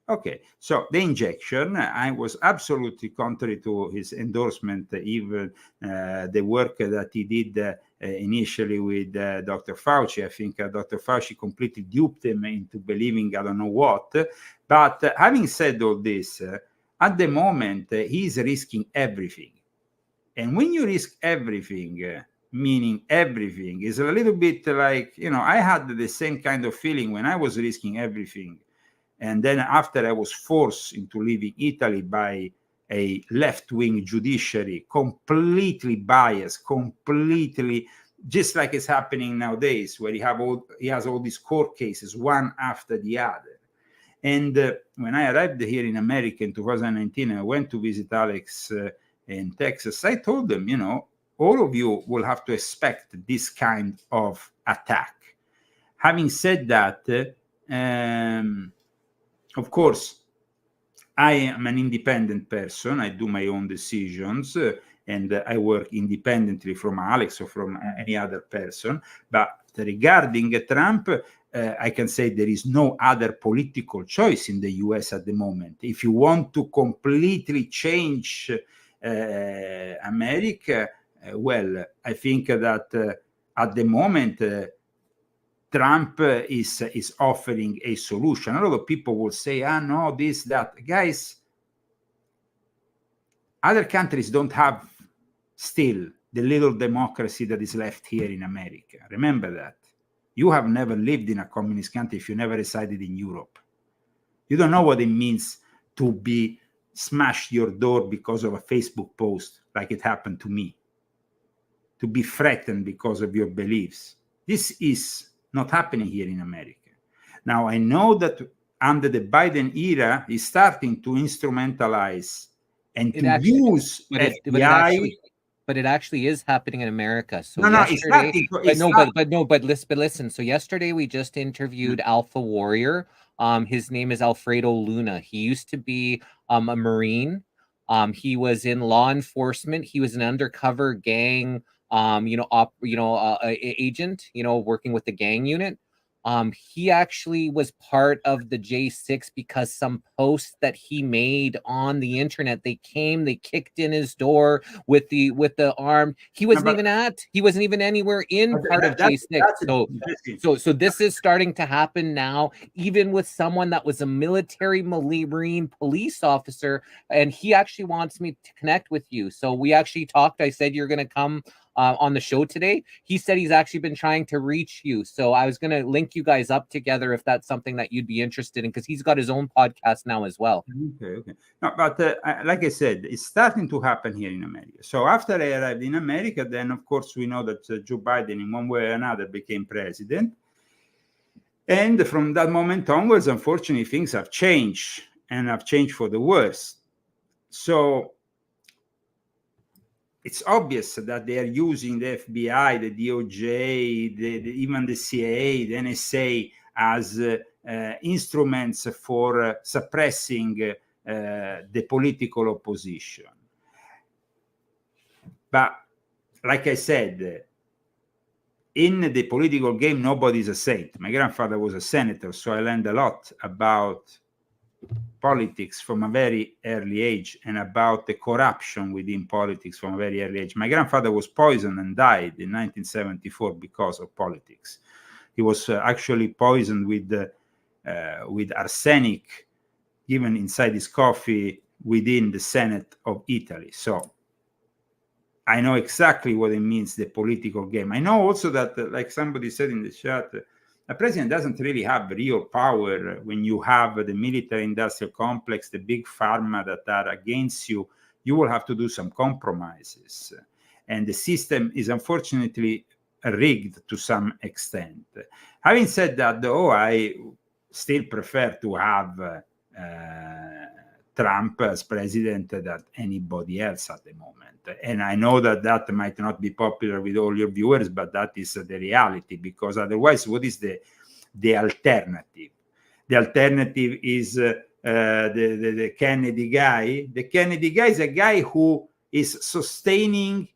Okay, so the injection, I was absolutely contrary to his endorsement, even the work that he did initially with Dr. Fauci. I think Dr. Fauci completely duped him into believing I don't know what. But having said all this, at the moment, he's risking everything. And when you risk everything, meaning everything, is a little bit like, I had the same kind of feeling when I was risking everything. And then after I was forced into leaving Italy by a left-wing judiciary, completely biased, completely, just like it's happening nowadays, where he has all these court cases, one after the other. And when I arrived here in America in 2019, I went to visit Alex in Texas. I told them, all of you will have to expect this kind of attack. Having said that, of course, I am an independent person. I do my own decisions and I work independently from Alex or from any other person. But regarding Trump, I can say there is no other political choice in the US at the moment. If you want to completely change America, well, I think that at the moment, Trump is offering a solution. A lot of people will say, no, this, that. Guys, other countries don't have still the little democracy that is left here in America. Remember that. You have never lived in a communist country if you never resided in Europe. You don't know what it means to be smashed your door because of a Facebook post, like it happened to me. To be threatened because of your beliefs. This is not happening here in America. Now, I know that under the Biden era, he's starting to instrumentalize and use FBI. But it actually is happening in America. So listen. So yesterday we just interviewed Alpha Warrior. His name is Alfredo Luna. He used to be a Marine. He was in law enforcement. He was an undercover gang agent, working with the gang unit. He actually was part of the J6 because some posts that he made on the internet, they kicked in his door with the arm. He wasn't even anywhere in part of J6. So this is starting to happen now, even with someone that was a military Marine police officer, and he actually wants me to connect with you. So we actually talked. I said you're going to come on the show today. He said he's actually been trying to reach you. So I was going to link you guys up together if that's something that you'd be interested in, because he's got his own podcast now as well. Okay. No, but like I said, it's starting to happen here in America. So after I arrived in America, then of course we know that Joe Biden in one way or another became president. And from that moment onwards, unfortunately, things have changed and have changed for the worse. So it's obvious that they are using the FBI, the DOJ, even the CIA, the NSA as instruments for suppressing the political opposition. But like I said, in the political game, nobody is a saint. My grandfather was a senator, so I learned a lot about politics from a very early age and about the corruption within politics from a very early age. My grandfather was poisoned and died in 1974 because of politics. He was actually poisoned with arsenic given inside his coffee within the Senate of Italy. So I know exactly what it means, the political game. I know also that, like somebody said in the chat, a president doesn't really have real power when you have the military industrial complex, the big pharma that are against you. You will have to do some compromises. And the system is unfortunately rigged to some extent. Having said that, though, I still prefer to have Trump as president than anybody else at the moment. And I know that that might not be popular with all your viewers, but that is the reality, because otherwise, what is the alternative? The alternative is the Kennedy guy. The Kennedy guy is a guy who is sustaining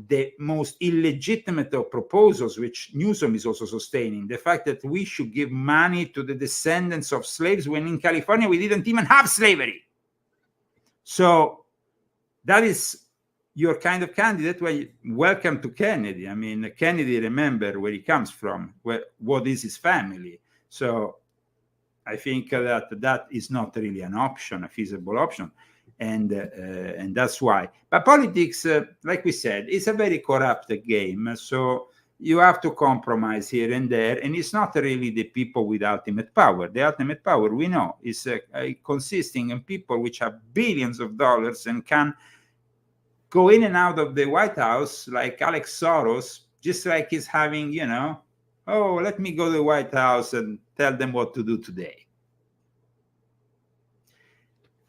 the most illegitimate of proposals, which Newsom is also sustaining. The fact that we should give money to the descendants of slaves when in California we didn't even have slavery. So that is your kind of candidate. Well, welcome to Kennedy. I mean, Kennedy, remember where he comes from, what is his family. So I think that is not really an option, a feasible option. And that's why. But politics, like we said, is a very corrupt game. So you have to compromise here and there. And it's not really the people with ultimate power. The ultimate power, we know, is consisting in people which have billions of dollars and can go in and out of the White House like Alex Soros, just like he's having, oh, let me go to the White House and tell them what to do today.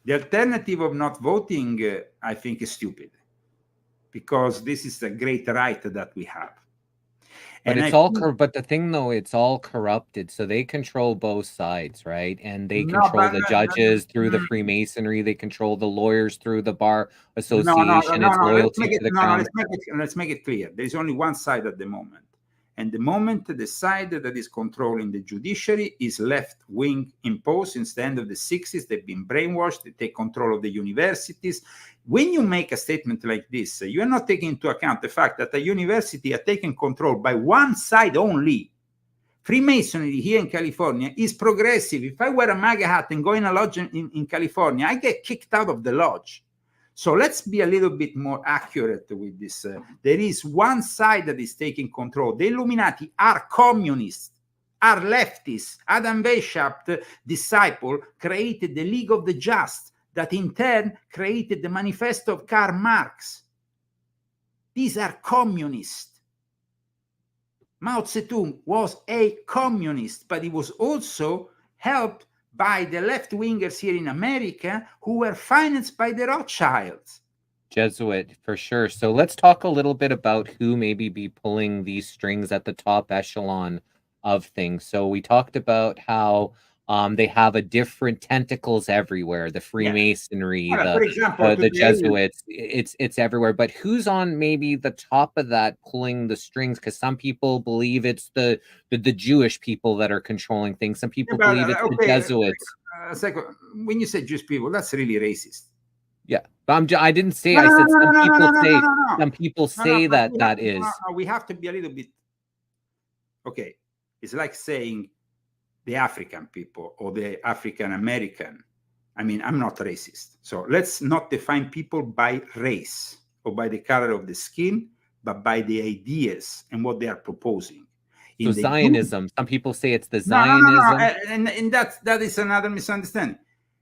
The alternative of not voting, I think, is stupid, because this is a great right that we have. But but the thing though, it's all corrupted. So they control both sides, right? And they control the judges through the Freemasonry. They control the lawyers through the Bar Association. It's loyalty to the crown. Let's make it clear. There's only one side at the moment. And the moment the side that is controlling the judiciary is left-wing imposed. Since the end of the 60s, they've been brainwashed. They take control of the universities. When you make a statement like this, you are not taking into account the fact that a university are taken control by one side only. Freemasonry here in California is progressive. If I wear a MAGA hat and go in a lodge in California, I get kicked out of the lodge. So let's be a little bit more accurate with this. There is one side that is taking control. The Illuminati are communists, are leftists. Adam Weishaupt, disciple, created the League of the Just, that in turn created the Manifesto of Karl Marx. These are communists. Mao Zedong was a communist, but he was also helped by the left-wingers here in America who were financed by the Rothschilds. Jesuit, for sure. So let's talk a little bit about who maybe be pulling these strings at the top echelon of things. So we talked about how they have a different tentacles everywhere. The Freemasonry, for example, the Jesuits, it's everywhere. But who's on maybe the top of that pulling the strings? Because some people believe it's the Jewish people that are controlling things. Some people believe it's the Jesuits. When you say Jewish people, that's really racist. Yeah, but I didn't say. I said some people say. Some people say that is. We have to be a little bit. Okay, it's like saying the African people or the African American. I mean, I'm not racist. So let's not define people by race or by the color of the skin, but by the ideas and what they are proposing. So Zionism, some people say it's the Zionism. And that is another misunderstanding.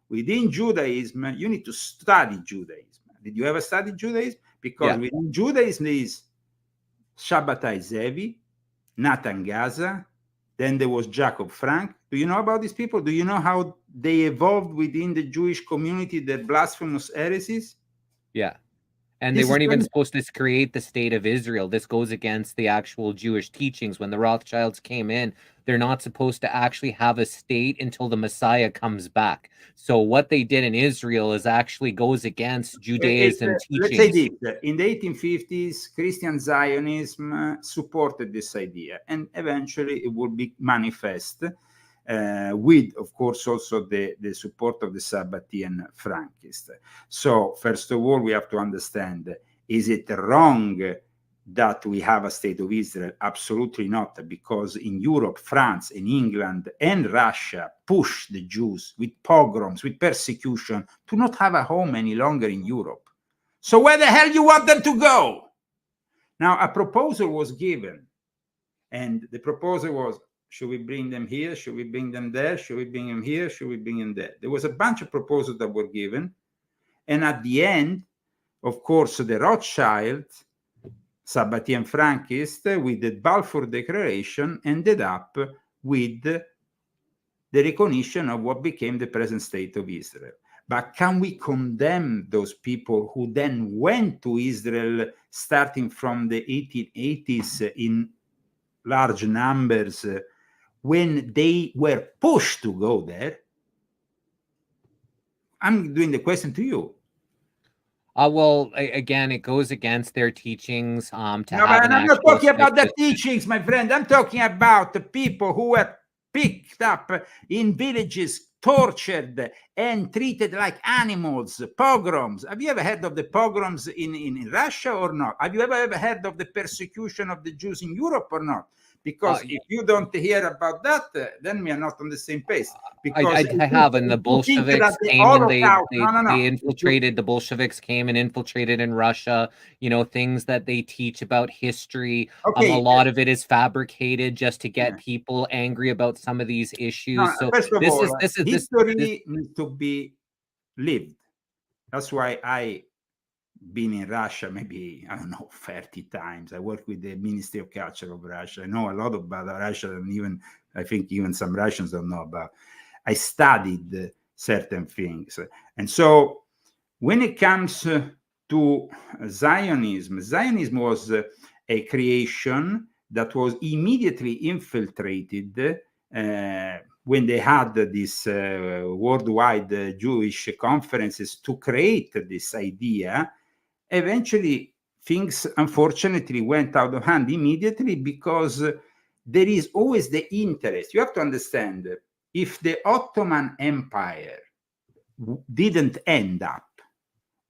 Within Judaism, you need to study Judaism. Did you ever study Judaism? Because within Judaism is Shabbatai Zevi, Nathan Gaza, then there was Jacob Frank. Do you know about these people? Do you know how they evolved within the Jewish community, their blasphemous heresies? Yeah. And they weren't even supposed to create the state of Israel. This goes against the actual Jewish teachings. When the Rothschilds came in, they're not supposed to actually have a state until the Messiah comes back. So what they did in Israel is actually goes against Judaism teachings. Let's say this. In the 1850s, Christian Zionism supported this idea, and eventually it will be manifest with, of course, also the support of the Sabbatean Frankists. So, first of all, we have to understand, is it wrong that we have a state of Israel? Absolutely not, because in Europe, France and England and Russia pushed the Jews with pogroms, with persecution, to not have a home any longer in Europe. So where the hell you want them to go? Now, a proposal was given, and the proposal was, Should we bring them here? Should we bring them there? Should we bring them here? Should we bring them there? There was a bunch of proposals that were given. And at the end, of course, the Rothschild, Sabatian Frankist, with the Balfour Declaration, ended up with the recognition of what became the present state of Israel. But can we condemn those people who then went to Israel starting from the 1880s in large numbers when they were pushed to go there? I'm doing the question to you. Well, again, it goes against their teachings. No, but I'm not talking about the teachings, my friend. I'm talking about the people who were picked up in villages, tortured and treated like animals, pogroms. Have you ever heard of the pogroms in Russia or not? Have you ever heard of the persecution of the Jews in Europe or not? Because if you don't hear about that, then we are not on the same page. Because I have, and the Bolsheviks came and they infiltrated. The Bolsheviks came and infiltrated in Russia. You know, things that they teach about history. A lot of it is fabricated just to get people angry about some of these issues. No, so first of this all, is history needs to be lived. That's why I've been in Russia maybe, I don't know, 30 times. I work with the Ministry of Culture of Russia. I know a lot about Russia, and even I think even some Russians don't know about. I studied certain things. And so when it comes to Zionism, Zionism was a creation that was immediately infiltrated when they had these worldwide Jewish conferences to create this idea. Eventually, things unfortunately went out of hand immediately because there is always the interest. You have to understand, if the Ottoman Empire didn't end up,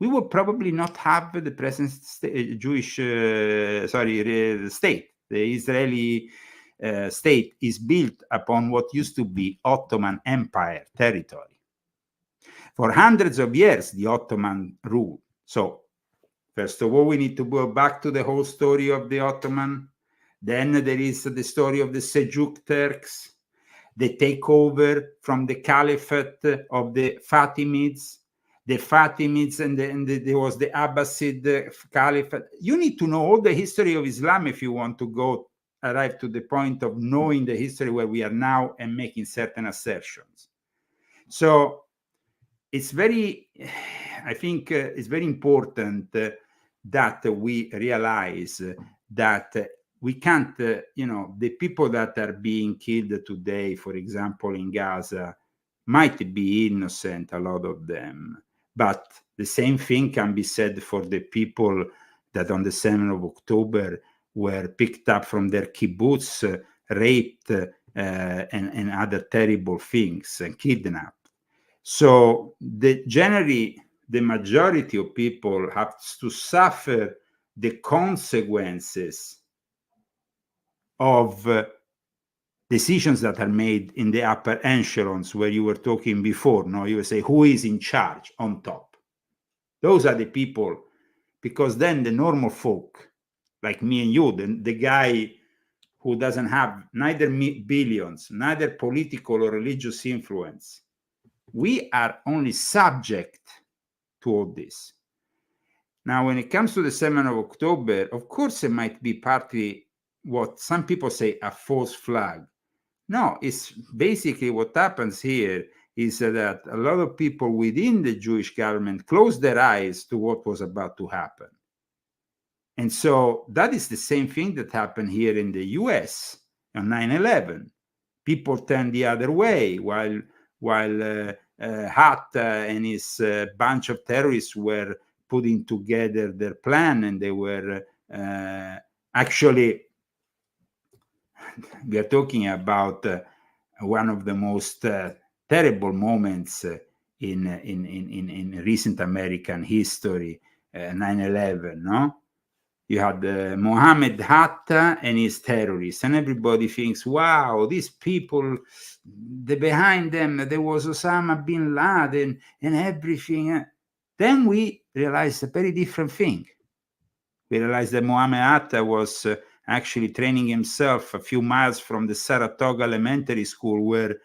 we would probably not have the present Jewish state. The Israeli state is built upon what used to be Ottoman Empire territory. For hundreds of years, the Ottoman ruled. So, first of all, we need to go back to the whole story of the Ottoman. Then there is the story of the Seljuk Turks, the takeover from the Caliphate of the Fatimids, and there was the Abbasid Caliphate. You need to know all the history of Islam if you want to arrive to the point of knowing the history where we are now and making certain assertions. So it's I think it's very important that we realize that we can't, the people that are being killed today, for example, in Gaza, might be innocent, a lot of them. But the same thing can be said for the people that on the 7th of October were picked up from their kibbutz, raped, and other terrible things, and kidnapped. So generally, the majority of people have to suffer the consequences of decisions that are made in the upper echelons, where you were talking before. No, you would say, who is in charge on top? Those are the people, because then the normal folk, like me and you, the guy who doesn't have neither billions, neither political or religious influence, we are only subject to all this. Now, when it comes to the 7th of October, of course, it might be partly what some people say a false flag. No, it's basically what happens here is that a lot of people within the Jewish government closed their eyes to what was about to happen. And so that is the same thing that happened here in the US on 9/11. People turned the other way while Hatta and his bunch of terrorists were putting together their plan, and they were actually, we are talking about one of the most terrible moments in recent American history, 9/11, no? You had Mohammed Hatta and his terrorists, and everybody thinks, wow, these people, behind them, there was Osama bin Laden and everything. Then we realized a very different thing. We realized that Mohammed Hatta was actually training himself a few miles from the Saratoga Elementary School, where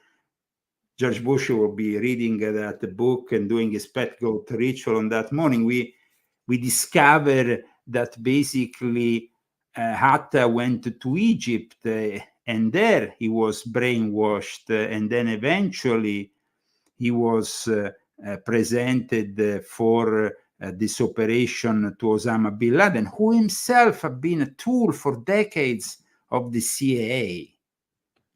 George Bush will be reading that book and doing his pet goat ritual on that morning. We discover that basically Hatta went to Egypt, and there he was brainwashed, and then eventually he was presented for this operation to Osama bin Laden, who himself had been a tool for decades of the CIA.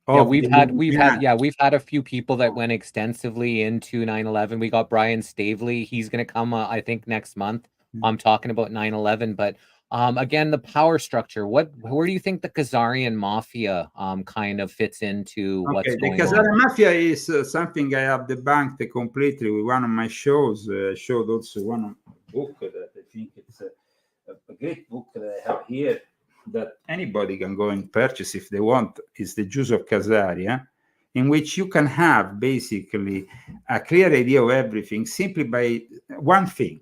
We've had a few people that went extensively into 9/11. We got Brian Stavely. He's going to come, I think, next month. I'm talking about 9/11, but again, the power structure. Where do you think the Khazarian mafia kind of fits into what's going on? The Khazarian mafia is something I have debunked completely with one of my shows. I showed also one book that I think it's a great book that I have here, that anybody can go and purchase if they want. Is The Jews of Khazaria, in which you can have basically a clear idea of everything simply by one thing.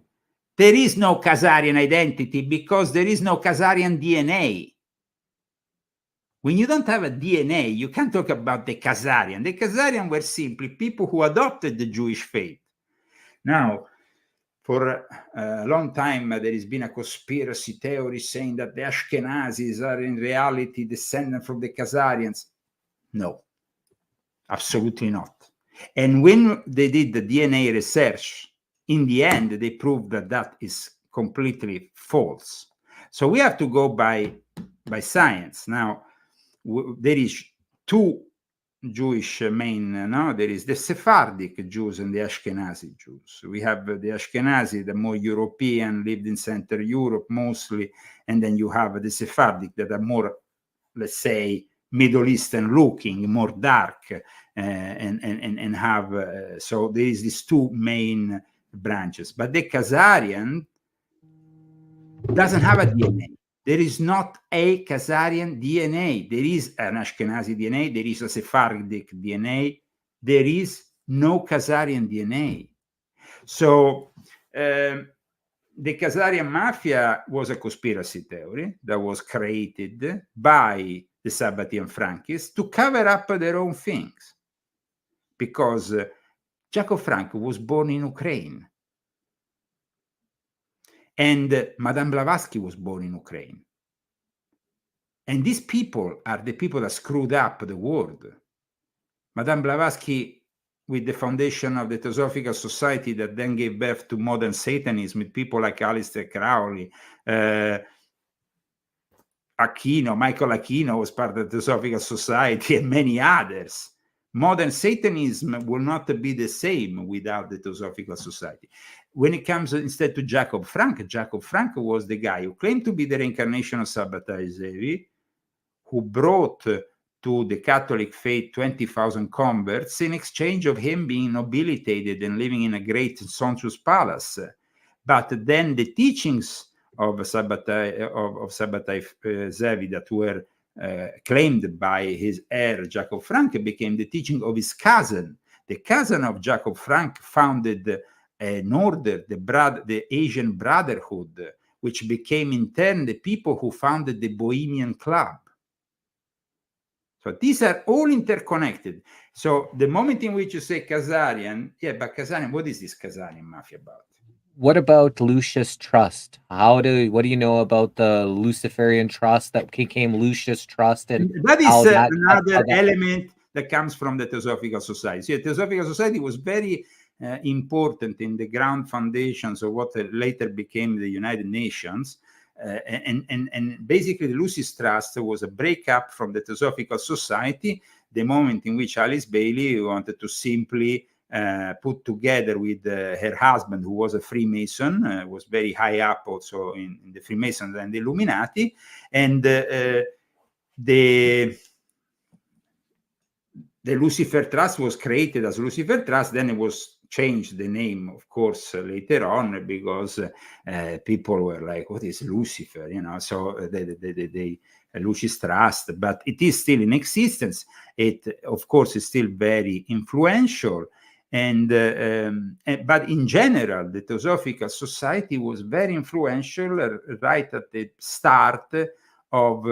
There is no Khazarian identity because there is no Khazarian DNA. When you don't have a DNA, you can't talk about the Khazarian. The Khazarian were simply people who adopted the Jewish faith. Now, for a long time, there has been a conspiracy theory saying that the Ashkenazis are in reality descended from the Khazarians. No, absolutely not. And when they did the DNA research, in the end, they proved that that is completely false. So we have to go by science. Now, there is two Jewish main, there is the Sephardic Jews and the Ashkenazi Jews. We have the Ashkenazi, the more European, lived in Central Europe mostly, and then you have the Sephardic that are more, let's say, Middle Eastern looking, more dark, and have, so there is these two main branches. But the Khazarian doesn't have a DNA. There is not a Khazarian DNA. There is an Ashkenazi DNA. There is a Sephardic DNA. There is no Khazarian DNA. So the Khazarian mafia was a conspiracy theory that was created by the Sabbatean Frankists to cover up their own things. Because Jacob Frank was born in Ukraine. And Madame Blavatsky was born in Ukraine. And these people are the people that screwed up the world. Madame Blavatsky, with the foundation of the Theosophical Society that then gave birth to modern Satanism, with people like Aleister Crowley, Aquino, Michael Aquino was part of the Theosophical Society, and many others. Modern Satanism will not be the same without the Theosophical Society. When it comes instead to Jacob Frank was the guy who claimed to be the reincarnation of Sabbatai Zevi, who brought to the Catholic faith 20,000 converts in exchange of him being nobilitated and living in a great sumptuous palace. But then the teachings of Sabbatai Zevi that were claimed by his heir Jacob Frank became the teaching of his cousin. The cousin of Jacob Frank founded an order, the Asian Brotherhood, which became in turn the people who founded the Bohemian Club. So these are all interconnected. So the moment in which you say Khazarian, but Khazarian, what is this Khazarian mafia about? What about Lucius Trust? What do you know about the Luciferian Trust that became Lucius Trust? And that is another element that comes from the Theosophical Society. So the Theosophical Society was very important in the ground foundations of what later became the United Nations. And basically the Lucis Trust was a breakup from the Theosophical Society, the moment in which Alice Bailey wanted to simply put together with her husband, who was a Freemason, was very high up also in the Freemasons and the Illuminati, and the Lucifer Trust was created as Lucifer Trust. Then it was changed the name, of course, later on, because people were like, what is Lucifer? So the Lucis Trust, but it is still in existence. It, of course, is still very influential. But in general, the Theosophical Society was very influential right at the start of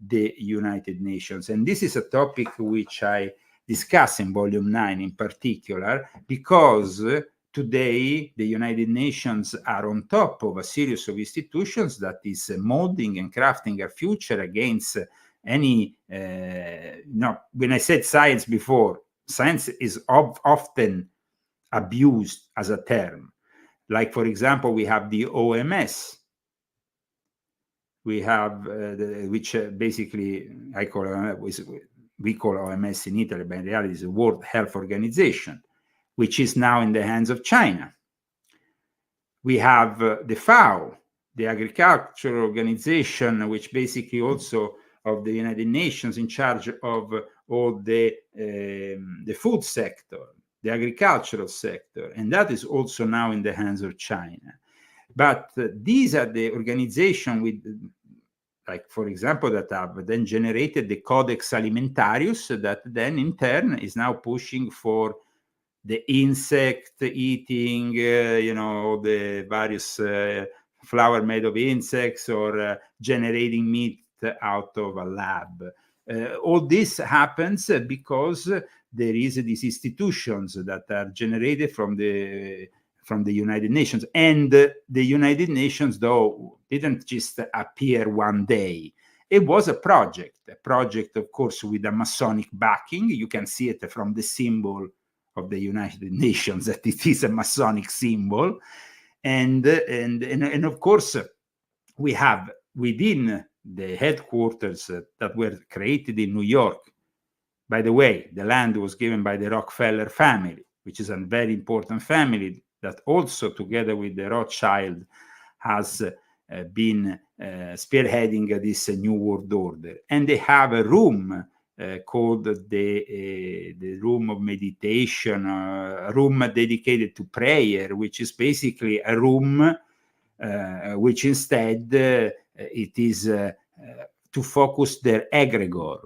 the United Nations. And this is a topic which I discuss in Volume 9 in particular, because today the United Nations are on top of a series of institutions that is molding and crafting our future against any, when I said science before, science is often abused as a term. Like, for example, we have the OMS. We have, which basically we call OMS in Italy, but in reality is the World Health Organization, which is now in the hands of China. We have the FAO, the Agricultural Organization, which basically also of the United Nations, in charge of all the food sector, the agricultural sector, and that is also now in the hands of China. But these are the organizations with, like, for example, that have then generated the Codex Alimentarius, that then in turn is now pushing for the insect eating, the various flour made of insects, or generating meat out of a lab. All this happens because there is these institutions that are generated from the United Nations. And the United Nations, though, didn't just appear one day. It was a project, of course, with a Masonic backing. You can see it from the symbol of the United Nations, that it is a Masonic symbol. And of course, we have within the headquarters that were created in New York. By the way, the land was given by the Rockefeller family, which is a very important family that also, together with the Rothschild, has been spearheading this New World Order. And they have a room called the room of meditation, a room dedicated to prayer, which is basically a room which instead it is to focus their egregor.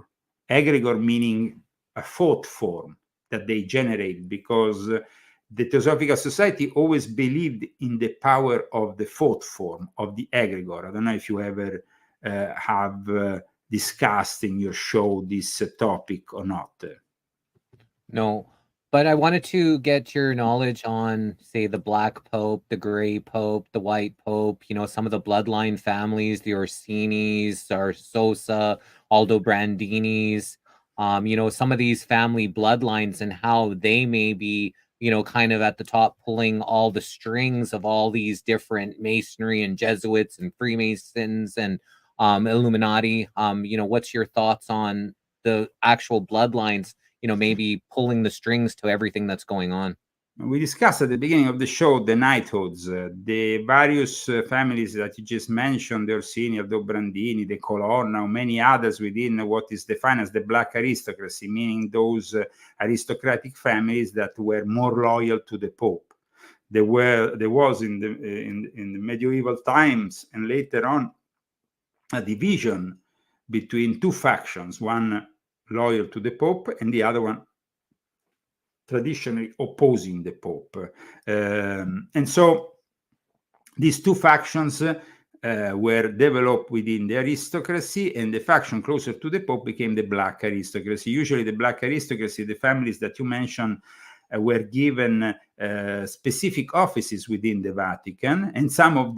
Egregor meaning a thought form that they generate, because the Theosophical Society always believed in the power of the thought form, of the egregor. I don't know if you ever have discussed in your show this topic or not. No, but I wanted to get your knowledge on, say, the Black Pope, the Gray Pope, the White Pope, some of the bloodline families, the Orsinis, Sosa, Aldobrandinis, some of these family bloodlines, and how they may be, kind of at the top, pulling all the strings of all these different Masonry and Jesuits and Freemasons and Illuminati. What's your thoughts on the actual bloodlines, maybe pulling the strings to everything that's going on? We discussed at the beginning of the show the knighthoods, the various families that you just mentioned, the Orsini, the Brandini, the Colonna, many others within what is defined as the black aristocracy, meaning those aristocratic families that were more loyal to the Pope. There was in the medieval times and later on a division between two factions, one loyal to the Pope and the other one traditionally opposing the Pope. And so these two factions were developed within the aristocracy, and the faction closer to the Pope became the black aristocracy. Usually the black aristocracy, the families that you mentioned, were given specific offices within the Vatican, and some of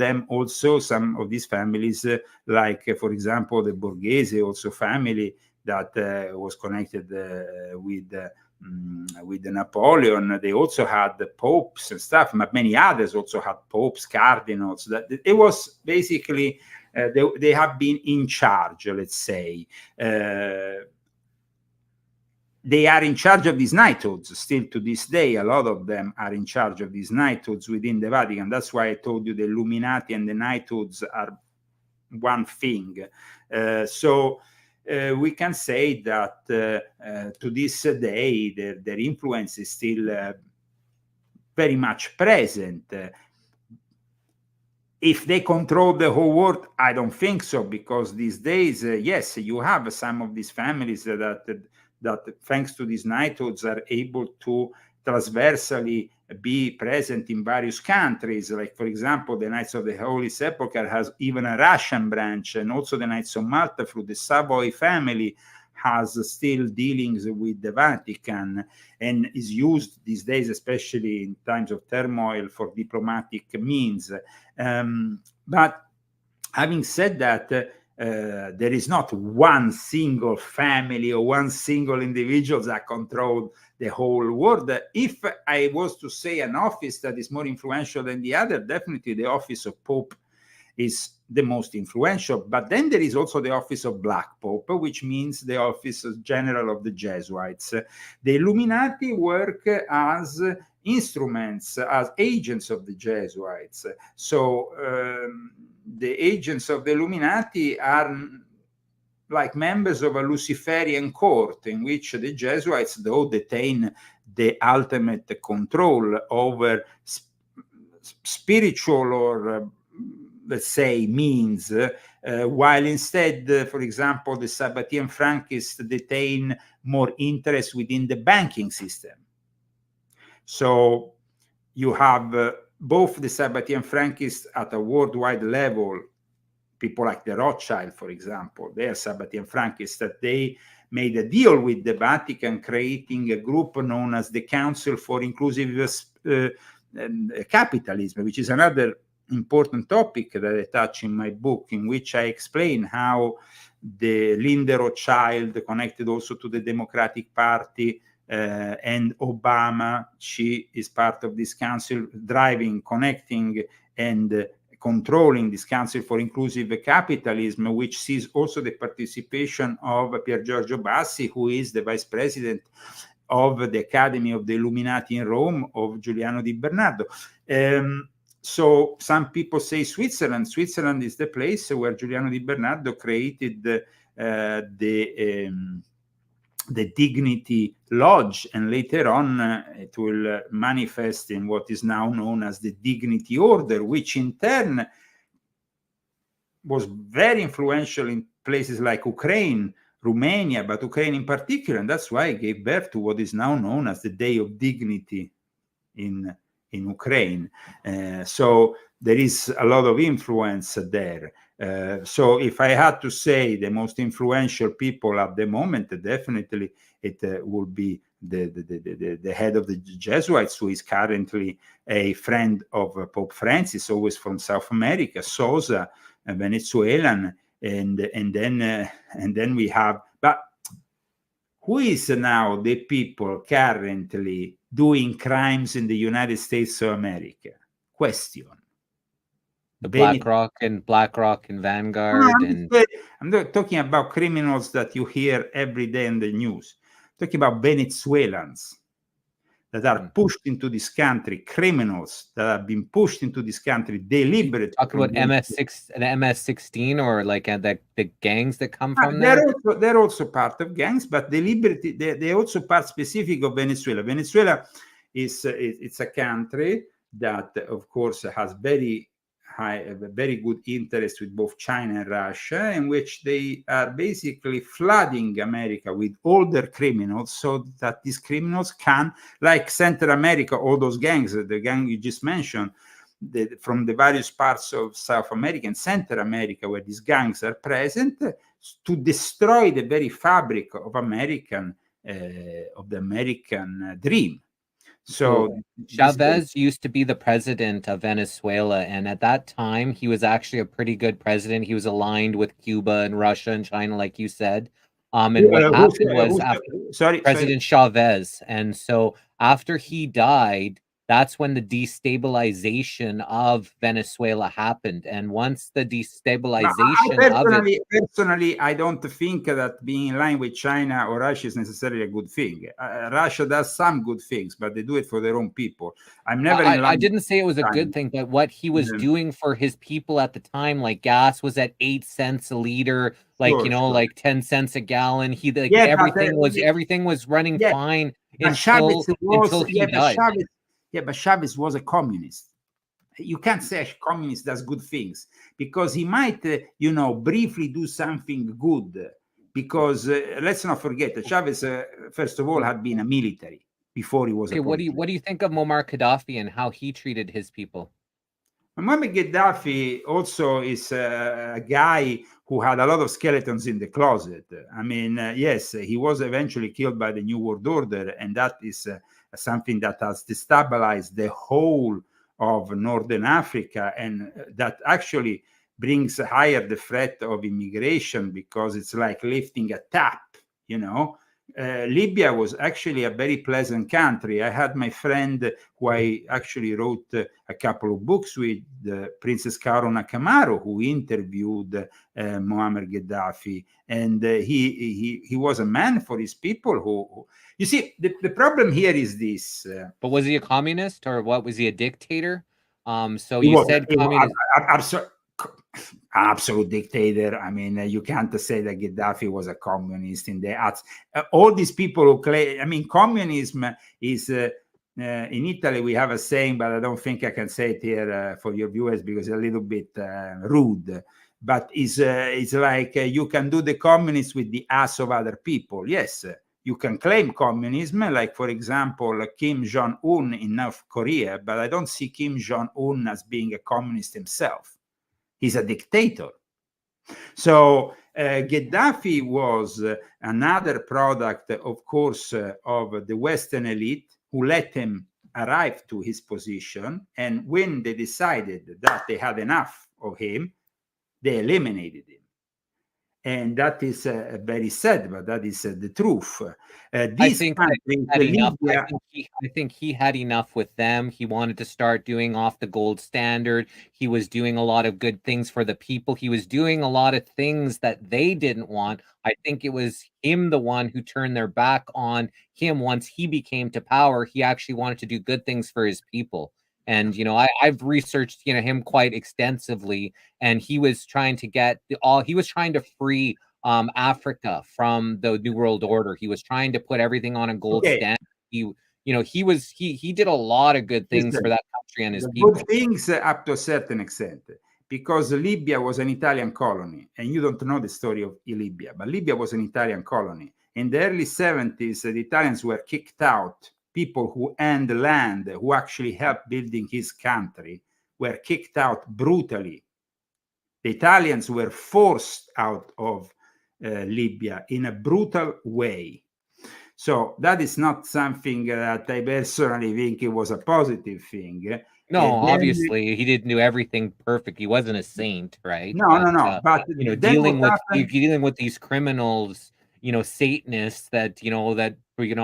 these families, like, for example, the Borghese also family that was connected with Napoleon. They also had the popes and stuff, but many others also had popes, cardinals. That it was basically they have been in charge, let's say. They are in charge of these knighthoods still to this day. A lot of them are in charge of these knighthoods within the Vatican. That's why I told you the Illuminati and the knighthoods are one thing. So we can say that to this day, their influence is still very much present. If they control the whole world, I don't think so, because these days, yes, you have some of these families that thanks to these knighthoods are able to transversally be present in various countries. Like, for example, the Knights of the Holy Sepulchre has even a Russian branch, and also the Knights of Malta through the Savoy family has still dealings with the Vatican, and is used these days, especially in times of turmoil, for diplomatic means. But having said that, there is not one single family or one single individual that control the whole world. If I was to say an office that is more influential than the other, definitely the office of Pope is the most influential. But then there is also the office of Black Pope, which means the office general of the Jesuits. The Illuminati work as instruments, as agents of the Jesuits. So the agents of the Illuminati are like members of a Luciferian court, in which the Jesuits, though, detain the ultimate control over spiritual or let's say means, while instead, for example, the Sabbatean Frankists detain more interest within the banking system. So you have both the Sabbatean Frankists at a worldwide level, people like the Rothschild, for example, they are Sabbatean Frankists, that they made a deal with the Vatican, creating a group known as the Council for Inclusive Capitalism, which is another important topic that I touch in my book, in which I explain how the Linda Rothschild, connected also to the Democratic Party, and Obama, she is part of this council, driving, connecting, and controlling this Council for Inclusive Capitalism, which sees also the participation of Pier Giorgio Bassi, who is the vice president of the Academy of the Illuminati in Rome, of Giuliano Di Bernardo. So some people say Switzerland. Switzerland is the place where Giuliano Di Bernardo created the Dignity Lodge, and later on it will manifest in what is now known as the Dignity Order, which in turn was very influential in places like Ukraine, Romania, but Ukraine in particular, and that's why it gave birth to what is now known as the Day of Dignity in Ukraine. So there is a lot of influence there. So if I had to say the most influential people at the moment, definitely it would be the head of the Jesuits, who is currently a friend of Pope Francis, always from South America, Sosa, a Venezuelan, and then we have. But who is now the people currently doing crimes in the United States of America? Question. The BlackRock and Vanguard. I'm not talking about criminals that you hear every day in the news. I'm talking about Venezuelans that are pushed into this country, criminals that have been pushed into this country deliberately. Talk about MS-16 or like the gangs that come from there? They're also part of gangs, but deliberately they're also part specific of Venezuela. Venezuela it's a country that, of course, has very good interest with both China and Russia, in which they are basically flooding America with older criminals, so that these criminals can, like Central America, all those gangs, the gang you just mentioned, from the various parts of South America and Central America, where these gangs are present, to destroy the very fabric of the American dream. So Chavez used to be the president of Venezuela, and at that time he was actually a pretty good president. He was aligned with Cuba and Russia and China, like you said. And what happened was President Chavez, and so after he died, that's when the destabilization of Venezuela happened. And once the destabilization personally, I don't think that being in line with China or Russia is necessarily a good thing. Russia does some good things, but they do it for their own people. I'm never in line. I didn't say it was a good thing, but what he was doing for his people at the time, like gas was at 8 cents a liter, like like 10 cents a gallon. Everything was running fine until he died. But Chavez was a communist. You can't say a communist does good things, because he might, briefly do something good. Because let's not forget that Chavez, first of all, had been a military. before he was Okay, a what politician. do you think of Muammar Gaddafi and how he treated his people? Muammar Gaddafi also is a guy who had a lot of skeletons in the closet. I mean, yes, he was eventually killed by the New World Order, and that is something that has destabilized the whole of Northern Africa, and that actually brings higher the threat of immigration, because it's like lifting a tap, you know. Libya was actually a very pleasant country. I had my friend who I actually wrote a couple of books with, Princess Karuna Kamaro, who interviewed Muammar Gaddafi, and he was a man for his people. Who you see, the problem here is this. But was he a communist, or what? Was he a dictator? So He you was, said communist. Absolute dictator. I mean, you can't say that Gaddafi was a communist in the arts. All these people who claim, I mean, communism is, in Italy, we have a saying, but I don't think I can say it here for your viewers because it's a little bit rude. But it's like you can do the communist with the ass of other people. Yes, you can claim communism, like, for example, Kim Jong-un in North Korea, but I don't see Kim Jong-un as being a communist himself. He's a dictator. So Gaddafi was another product, of course, of the Western elite who let him arrive to his position. And when they decided that they had enough of him, they eliminated him. And that is very sad, but that is the truth. I think he had enough with them. He wanted to start doing off the gold standard. He was doing a lot of good things for the people. He was doing a lot of things that they didn't want. I think it was him, the one who turned their back on him once he became to power. He actually wanted to do good things for his people. And, you know, I've researched, you know, him quite extensively, and he was trying to get he was trying to free Africa from the New World Order. He was trying to put everything on a gold standard. He did a lot of good things for that country and his people. Good things up to a certain extent, because Libya was an Italian colony, and you don't know the story of Libya, but Libya was an Italian colony. In the early 70s, the Italians were kicked out. People who owned the land, who actually helped building his country, were kicked out brutally. The Italians were forced out of Libya in a brutal way. So that is not something that I personally think it was a positive thing. No, obviously he didn't do everything perfect. He wasn't a saint, right? No. But you know, dealing with these criminals, you know, Satanists that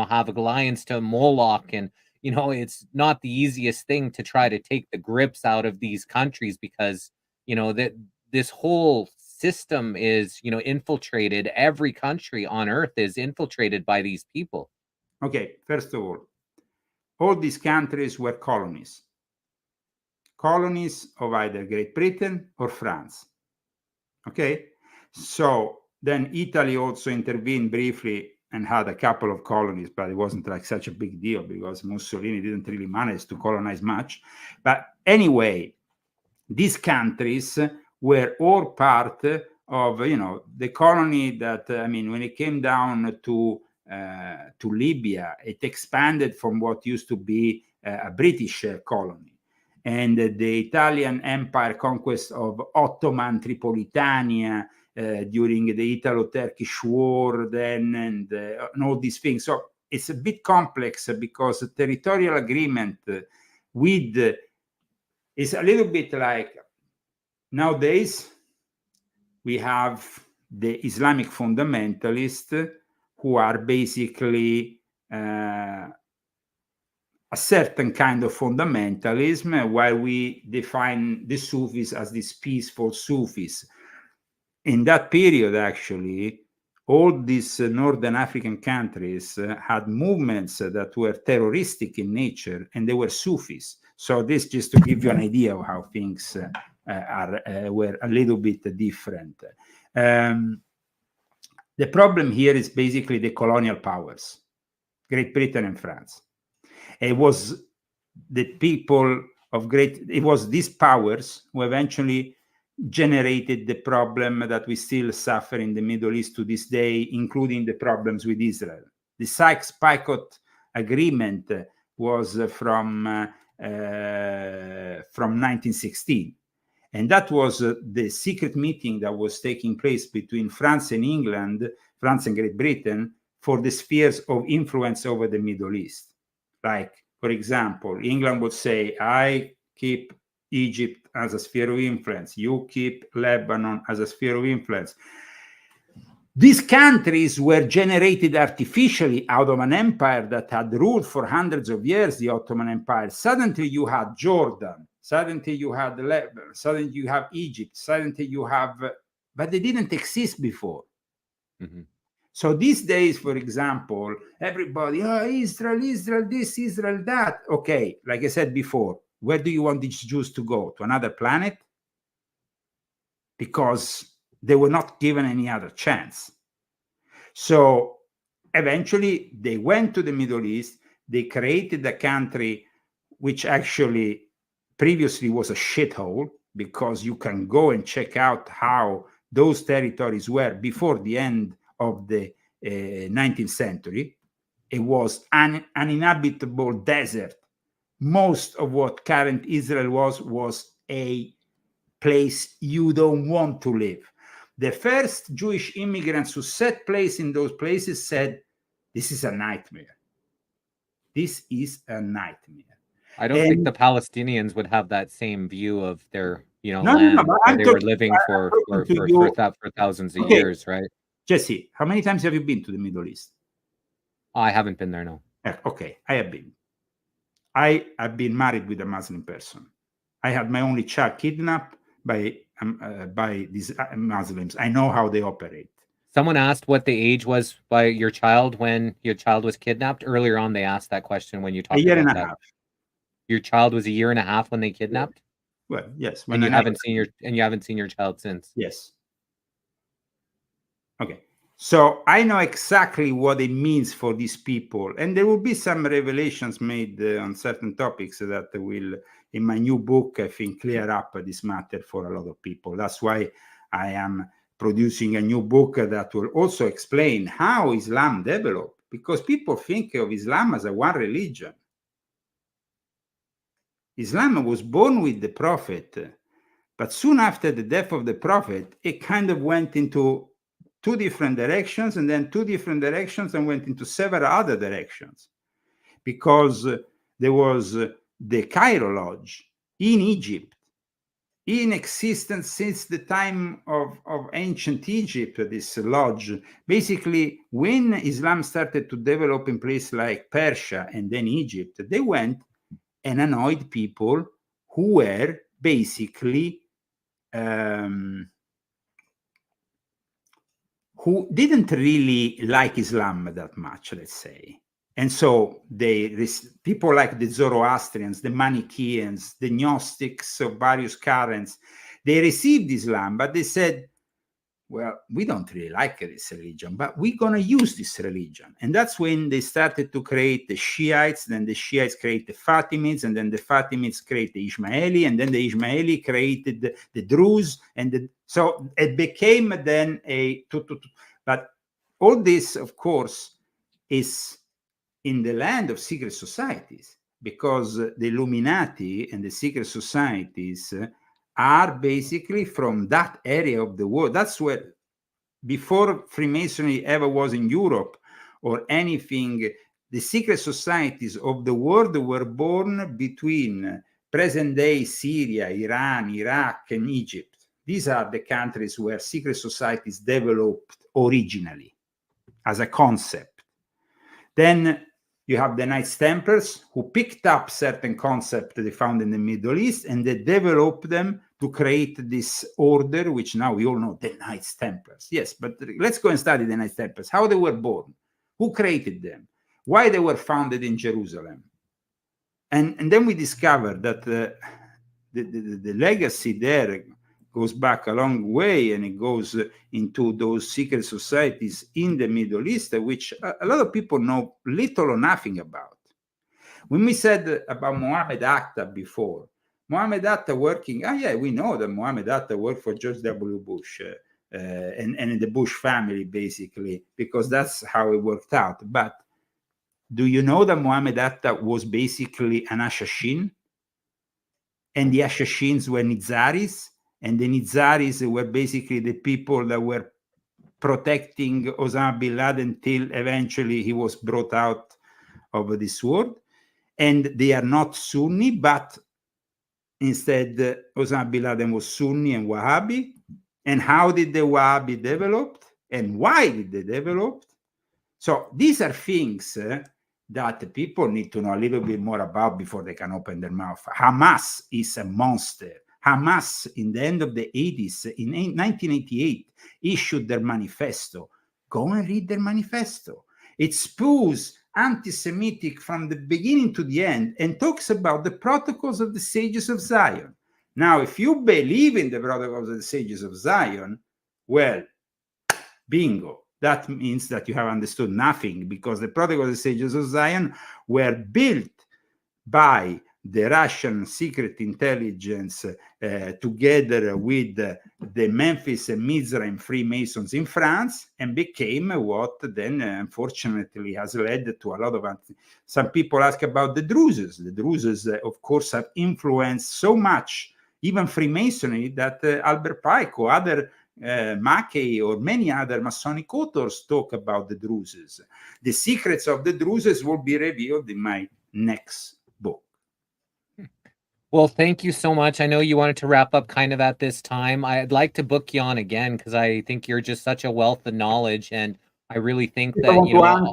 have alliance to Moloch, and you know, it's not the easiest thing to try to take the grips out of these countries, because you know that this whole system is, you know, infiltrated. Every country on earth is infiltrated by these people. Okay, first of all these countries were colonies of either Great Britain or France. Okay, so then Italy also intervened briefly and had a couple of colonies, but it wasn't like such a big deal because Mussolini didn't really manage to colonize much. But anyway, these countries were all part of, you know, the colony that, I mean, when it came down to Libya, it expanded from what used to be a British colony. And the Italian Empire conquest of Ottoman Tripolitania during the Italo-Turkish War then, and all these things. So it's a bit complex because territorial agreement with is a little bit like nowadays we have the Islamic fundamentalists who are basically a certain kind of fundamentalism, while we define the Sufis as these peaceful Sufis. In that period, actually, all these Northern African countries had movements that were terroristic in nature, and they were Sufis. So this just to give you an idea of how things were a little bit different. The problem here is basically the colonial powers, Great Britain and France. It was the people of it was these powers who eventually generated the problem that we still suffer in the Middle East to this day, including the problems with Israel. The Sykes-Picot agreement was from 1916. And that was the secret meeting that was taking place between France and England, France and Great Britain, for the spheres of influence over the Middle East. Like, for example, England would say, I keep Egypt as a sphere of influence. You keep Lebanon as a sphere of influence. These countries were generated artificially out of an empire that had ruled for hundreds of years, the Ottoman Empire. Suddenly you had Jordan, suddenly you had Lebanon, suddenly you have Egypt, suddenly you have, but they didn't exist before. Mm-hmm. So these days, for example, everybody, Israel, this, Israel, that. Okay, like I said before, where do you want these Jews to go? To another planet? Because they were not given any other chance. So eventually they went to the Middle East. They created a country which actually previously was a shithole, because you can go and check out how those territories were before the end of the 19th century. It was an uninhabitable desert. Most of what current Israel was a place you don't want to live. The first Jewish immigrants who set place in those places said, this is a nightmare. This is a nightmare. I don't think the Palestinians would have that same view of their, land where they were living for thousands of years, right? Jesse, how many times have you been to the Middle East? I haven't been there, no. Okay, I have been. I have been married with a Muslim person. I had my only child kidnapped by these Muslims. I know how they operate. Someone asked what the age was by your child when your child was kidnapped. Earlier on, they asked that question when you talked about that. A year and a half. Your child was a year and a half when they kidnapped? Well, yes. And you haven't seen your child since? Yes. Okay. So I know exactly what it means for these people. And there will be some revelations made on certain topics that will, in my new book, I think, clear up this matter for a lot of people. That's why I am producing a new book that will also explain how Islam developed, because people think of Islam as a one religion. Islam was born with the Prophet, but soon after the death of the Prophet, it kind of went into two different directions, and then two different directions, and went into several other directions, because there was the Cairo Lodge in Egypt, in existence since the time of ancient Egypt. This lodge, basically, when Islam started to develop in places like Persia and then Egypt, they went and annoyed people who were basically who didn't really like Islam that much, let's say. And so people like the Zoroastrians, the Manichaeans, the Gnostics of various currents, they received Islam, but they said, well, we don't really like this religion, but we're going to use this religion. And that's when they started to create the Shiites. Then the Shiites create the Fatimids, and then the Fatimids create the Ismaili, and then the Ismaili created the Druze. So it became then but all this, of course, is in the land of secret societies, because the Illuminati and the secret societies are basically from that area of the world. That's where, before Freemasonry ever was in Europe or anything, the secret societies of the world were born between present-day Syria, Iran, Iraq, and Egypt. These are the countries where secret societies developed originally as a concept. Then you have the Knights Templars, who picked up certain concepts they found in the Middle East, and they developed them to create this order, which now we all know, the Knights Templars. Yes, but let's go and study the Knights Templars, how they were born, who created them, why they were founded in Jerusalem. And then we discovered that the legacy there goes back a long way, and it goes into those secret societies in the Middle East, which a lot of people know little or nothing about. When we said about Mohammed Atta before, Mohammed Atta working, we know that Mohammed Atta worked for George W. Bush and the Bush family, basically, because that's how it worked out. But Do you know that Muhammad Atta was basically an assassin? And the assassins were Nizaris, and the Nizaris were basically the people that were protecting Osama bin Laden till eventually he was brought out of this world. And they are not Sunni, but instead Osama bin Laden was Sunni and Wahhabi. And how did the Wahhabi develop? And why did they develop? So these are things that people need to know a little bit more about before they can open their mouth. Hamas is a monster. Hamas, in the end of the 80s, in 1988, issued their manifesto. Go and read their manifesto. It spews anti-Semitic from the beginning to the end and talks about the protocols of the sages of Zion. Now, if you believe in the protocols of the sages of Zion, well, bingo. That means that you have understood nothing, because the protocols of the sages of Zion were built by the Russian secret intelligence together with the Memphis and Mizraim Freemasons in France, and became what then unfortunately has led to a lot of some people ask about the Druzes. The Druzes, of course, have influenced so much, even Freemasonry, that Albert Pike or other Mackey or many other Masonic authors talk about the Druzes. The secrets of the Druzes will be revealed in my next book. Well, thank you so much. I know you wanted to wrap up kind of at this time. I'd like to book you on again, because I think you're just such a wealth of knowledge, and I really think that, I want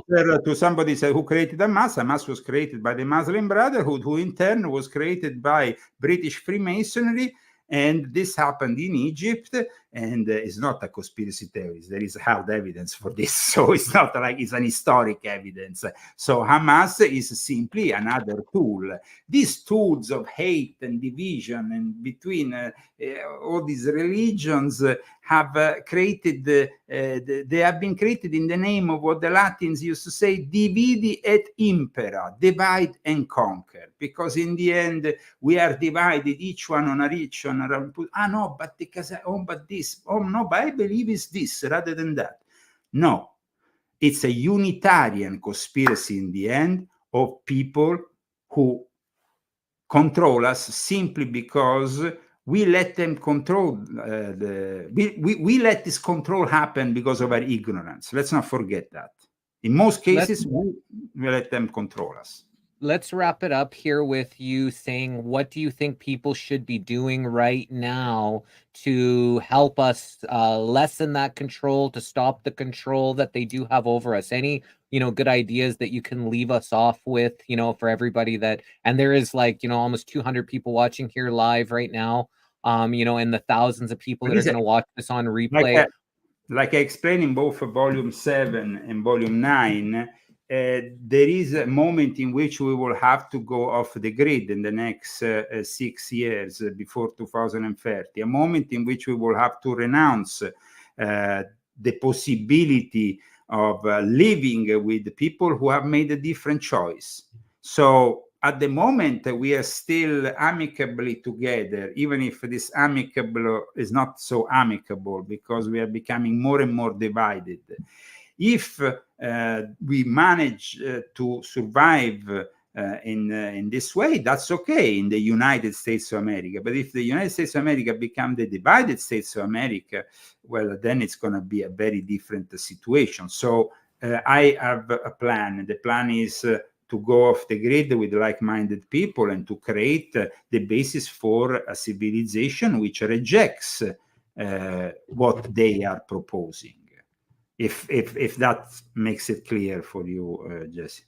to answer to somebody said, who created Hamas? Hamas was created by the Muslim Brotherhood, who in turn was created by British Freemasonry. And this happened in Egypt, and it's not a conspiracy theory. There is hard evidence for this. So it's not like it's an historic evidence. So Hamas is simply another tool. These tools of hate and division and between all these religions have created, they have been created in the name of what the Latins used to say, dividi et impera, divide and conquer. Because in the end, we are divided, each one on a religion. No, but because but this, no, but I believe it's this rather than that. No, it's a Unitarian conspiracy in the end of people who control us simply because we let them control we let this control happen because of our ignorance. Let's not forget that. In most cases, we let them control us. Let's wrap it up here with you saying, what do you think people should be doing right now to help us lessen that control, to stop the control that they do have over us? Any, good ideas that you can leave us off with, for everybody that, and there is almost 200 people watching here live right now, and the thousands of people that are going to watch this on replay. Like I explained in both Volume 7 and Volume 9, there is a moment in which we will have to go off the grid in the next 6 years before 2030, a moment in which we will have to renounce the possibility of living with people who have made a different choice. So at the moment, we are still amicably together, even if this amicable is not so amicable, because we are becoming more and more divided. If we manage to survive in this way, that's okay in the United States of America. But if the United States of America become the divided States of America, well, then it's going to be a very different situation. So I have a plan. The plan is to go off the grid with like-minded people and to create the basis for a civilization which rejects what they are proposing. If that makes it clear for you, Jesse.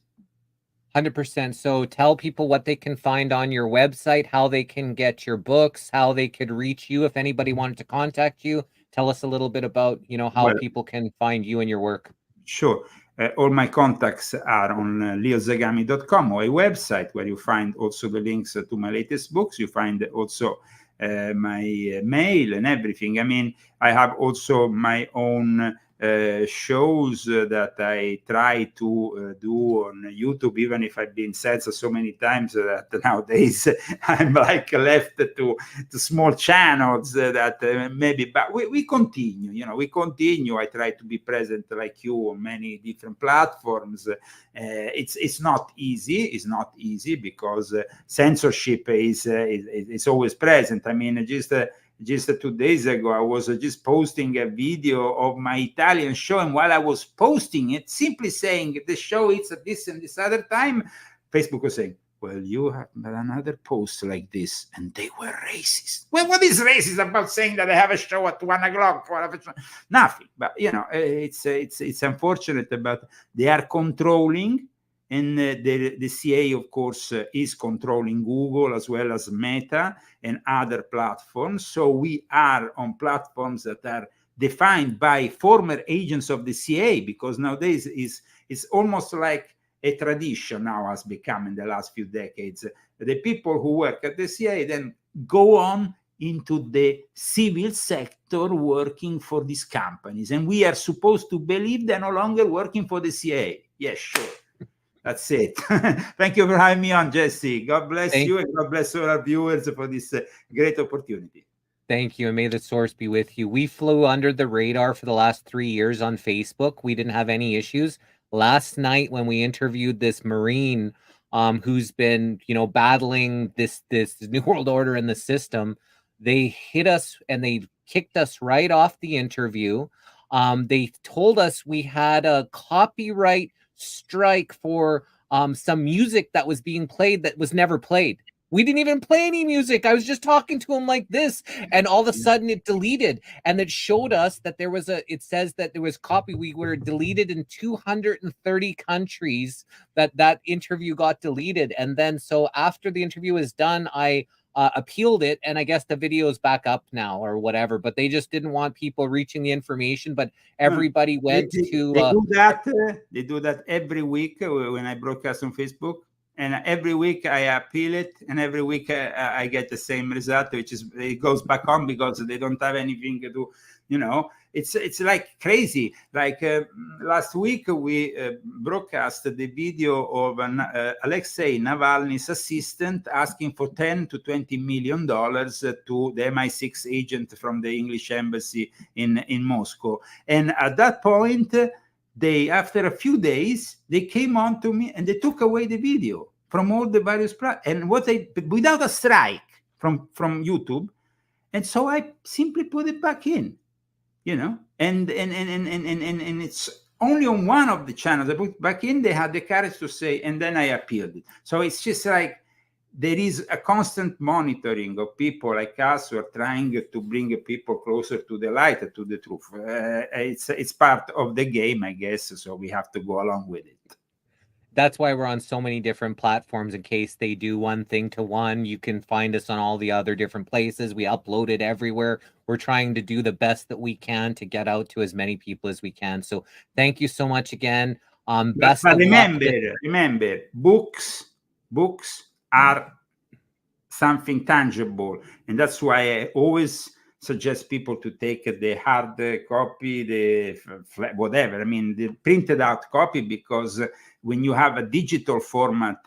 100%. So tell people what they can find on your website, how they can get your books, how they could reach you if anybody wanted to contact you. Tell us a little bit about, how people can find you and your work. Sure. All my contacts are on leozagami.com, my website, where you find also the links to my latest books. You find also my mail and everything. I mean, I have also my own shows that I try to do on YouTube, even if I've been censored so many times that nowadays I'm like left to small channels that maybe, but we continue, you know, we continue. I try to be present like you on many different platforms. It's not easy. It's not easy because censorship is always present. I mean, just 2 days ago, I was just posting a video of my Italian show, and while I was posting it, simply saying the show it's at this and this other time, Facebook was saying, well, you have another post like this, and they were racist. Well, what is racist about saying that I have a show at 1 o'clock? Nothing. But, you know, it's unfortunate, but they are controlling. And the CA, of course, is controlling Google as well as Meta and other platforms. So we are on platforms that are defined by former agents of the CA, because nowadays it's almost like a tradition now has become in the last few decades. The people who work at the CA then go on into the civil sector working for these companies. And we are supposed to believe they're no longer working for the CA. Yes, sure. That's it. Thank you for having me on, Jesse. God bless you, and God bless all our viewers for this great opportunity. Thank you, and may the source be with you. We flew under the radar for the last 3 years on Facebook. We didn't have any issues. Last night, when we interviewed this Marine who's been, you know, battling this New World Order in the system, they hit us and they kicked us right off the interview. They told us we had a copyright strike for some music that was being played that was never played. We didn't even play any music. I was just talking to him like this, and all of a sudden it deleted, and it showed us that there was it says that there was copy. We were deleted in 230 countries. That interview got deleted. And then so after the interview was done, I appealed it, and I guess the video is back up now or whatever, but they just didn't want people reaching the information. But everybody went to they do that every week when I broadcast on Facebook, and every week I appeal it, and every week I get the same result, which is it goes back on because they don't have anything to do. You know, it's like crazy. Like last week we broadcast the video of Alexei Navalny's assistant asking for $10 to $20 million to the MI6 agent from the English embassy in Moscow. And at that point, after a few days, they came on to me and they took away the video from all the various and without a strike from YouTube. And so I simply put it back in. You know, and it's only on one of the channels I put back in, they had the courage to say, and then I appealed it. So it's just like there is a constant monitoring of people like us who are trying to bring people closer to the light, to the truth. It's part of the game, I guess, so we have to go along with it. That's why we're on so many different platforms. In case they do one thing to one, you can find us on all the other different places. We upload it everywhere. We're trying to do the best that we can to get out to as many people as we can. So thank you so much again. But remember, books are something tangible, and that's why I always suggest people to take the hard copy, the whatever. I mean, the printed out copy, because when you have a digital format,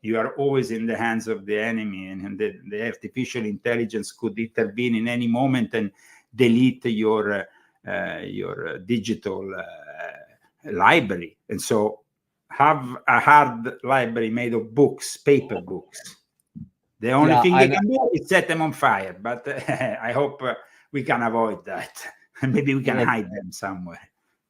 you are always in the hands of the enemy, and the artificial intelligence could intervene in any moment and delete your digital library. And so have a hard library made of books, paper books. The only thing they can do is set them on fire, but I hope we can avoid that. Maybe we can hide them somewhere.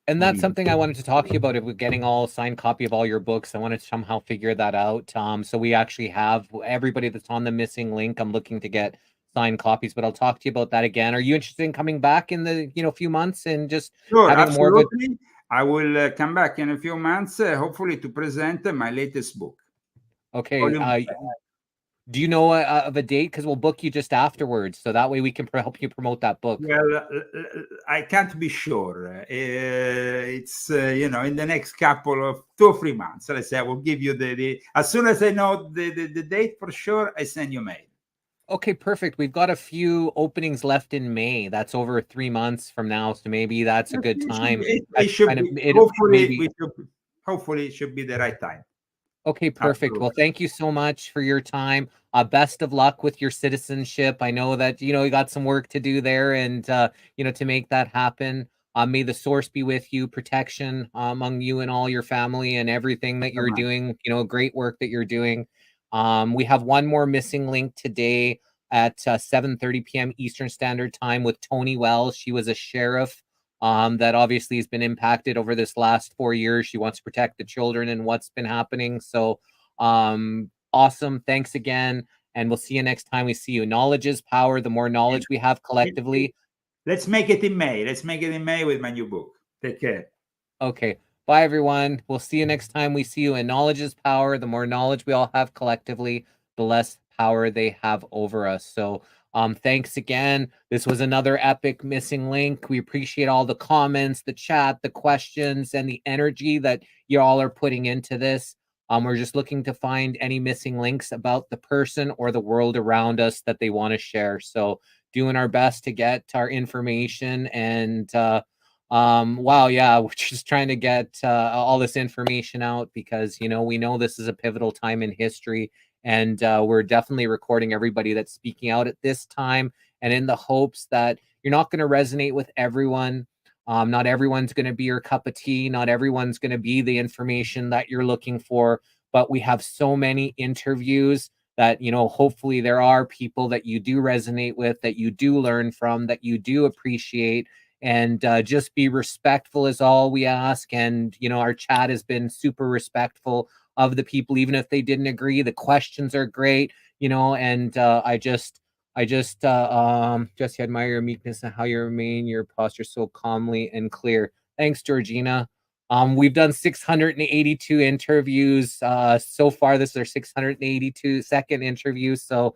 And that's something I wanted to talk to you about. If we're getting all signed copy of all your books, I wanted to somehow figure that out. So we actually have everybody that's on the missing link. I'm looking to get signed copies, but I'll talk to you about that again. Are you interested in coming back in the few months and just having more of it? I will come back in a few months, hopefully to present my latest book. Okay. Do you know of a date? Because we'll book you just afterwards, so that way we can help you promote that book. Well, I can't be sure. It's in the next couple of 2 or 3 months. Let's say I will give you the as soon as I know the date for sure. I send you mail. Okay, perfect. We've got a few openings left in May. That's over 3 months from now, so maybe that's a good time. It should kind of be. it Hopefully, hopefully, it should be the right time. Okay, perfect. Absolutely. Well, thank you so much for your time. Best of luck with your citizenship. I know that you got some work to do there, and to make that happen. May the source be with you, protection among you and all your family, and everything that you're doing. Great work that you're doing. We have one more missing link today at 7:30 p.m. Eastern Standard Time with Tony Wells. She was a sheriff that obviously has been impacted over this last 4 years. She wants to protect the children and what's been happening. So awesome. Thanks again. And we'll see you next time we see you. Knowledge is power. The more knowledge we have collectively. Let's make it in May. Let's make it in May with my new book. Take care. Okay. Bye, everyone. We'll see you next time we see you. And knowledge is power. The more knowledge we all have collectively, the less power they have over us. So thanks again. This was another epic missing link. We appreciate all the comments, the chat, the questions, and the energy that you all are putting into this. We're just looking to find any missing links about the person or the world around us that they want to share. So doing our best to get our information and wow, yeah, we're just trying to get all this information out because we know this is a pivotal time in history. And we're definitely recording everybody that's speaking out at this time, and in the hopes that you're not going to resonate with everyone. Not everyone's going to be your cup of tea. Not everyone's going to be the information that you're looking for. But we have so many interviews that, hopefully there are people that you do resonate with, that you do learn from, that you do appreciate. And just be respectful is all we ask. And, our chat has been super respectful of the people, even if they didn't agree. The questions are great, and I just Jesse, admire your meekness and how you remain your posture so calmly and clear. Thanks, Georgina. We've done 682 interviews so far. This is our 682nd interview. So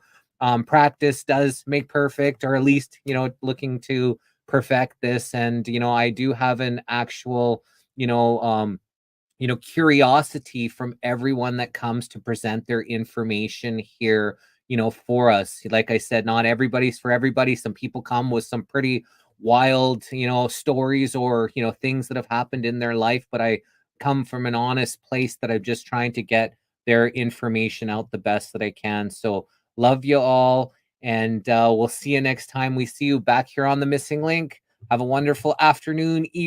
practice does make perfect, or at least, looking to perfect this. And, I do have an actual, curiosity from everyone that comes to present their information here, for us. Like I said, not everybody's for everybody. Some people come with some pretty wild, stories or, things that have happened in their life, but I come from an honest place that I'm just trying to get their information out the best that I can. So love you all. And we'll see you next time we see you back here on The Missing Link. Have a wonderful afternoon, evening.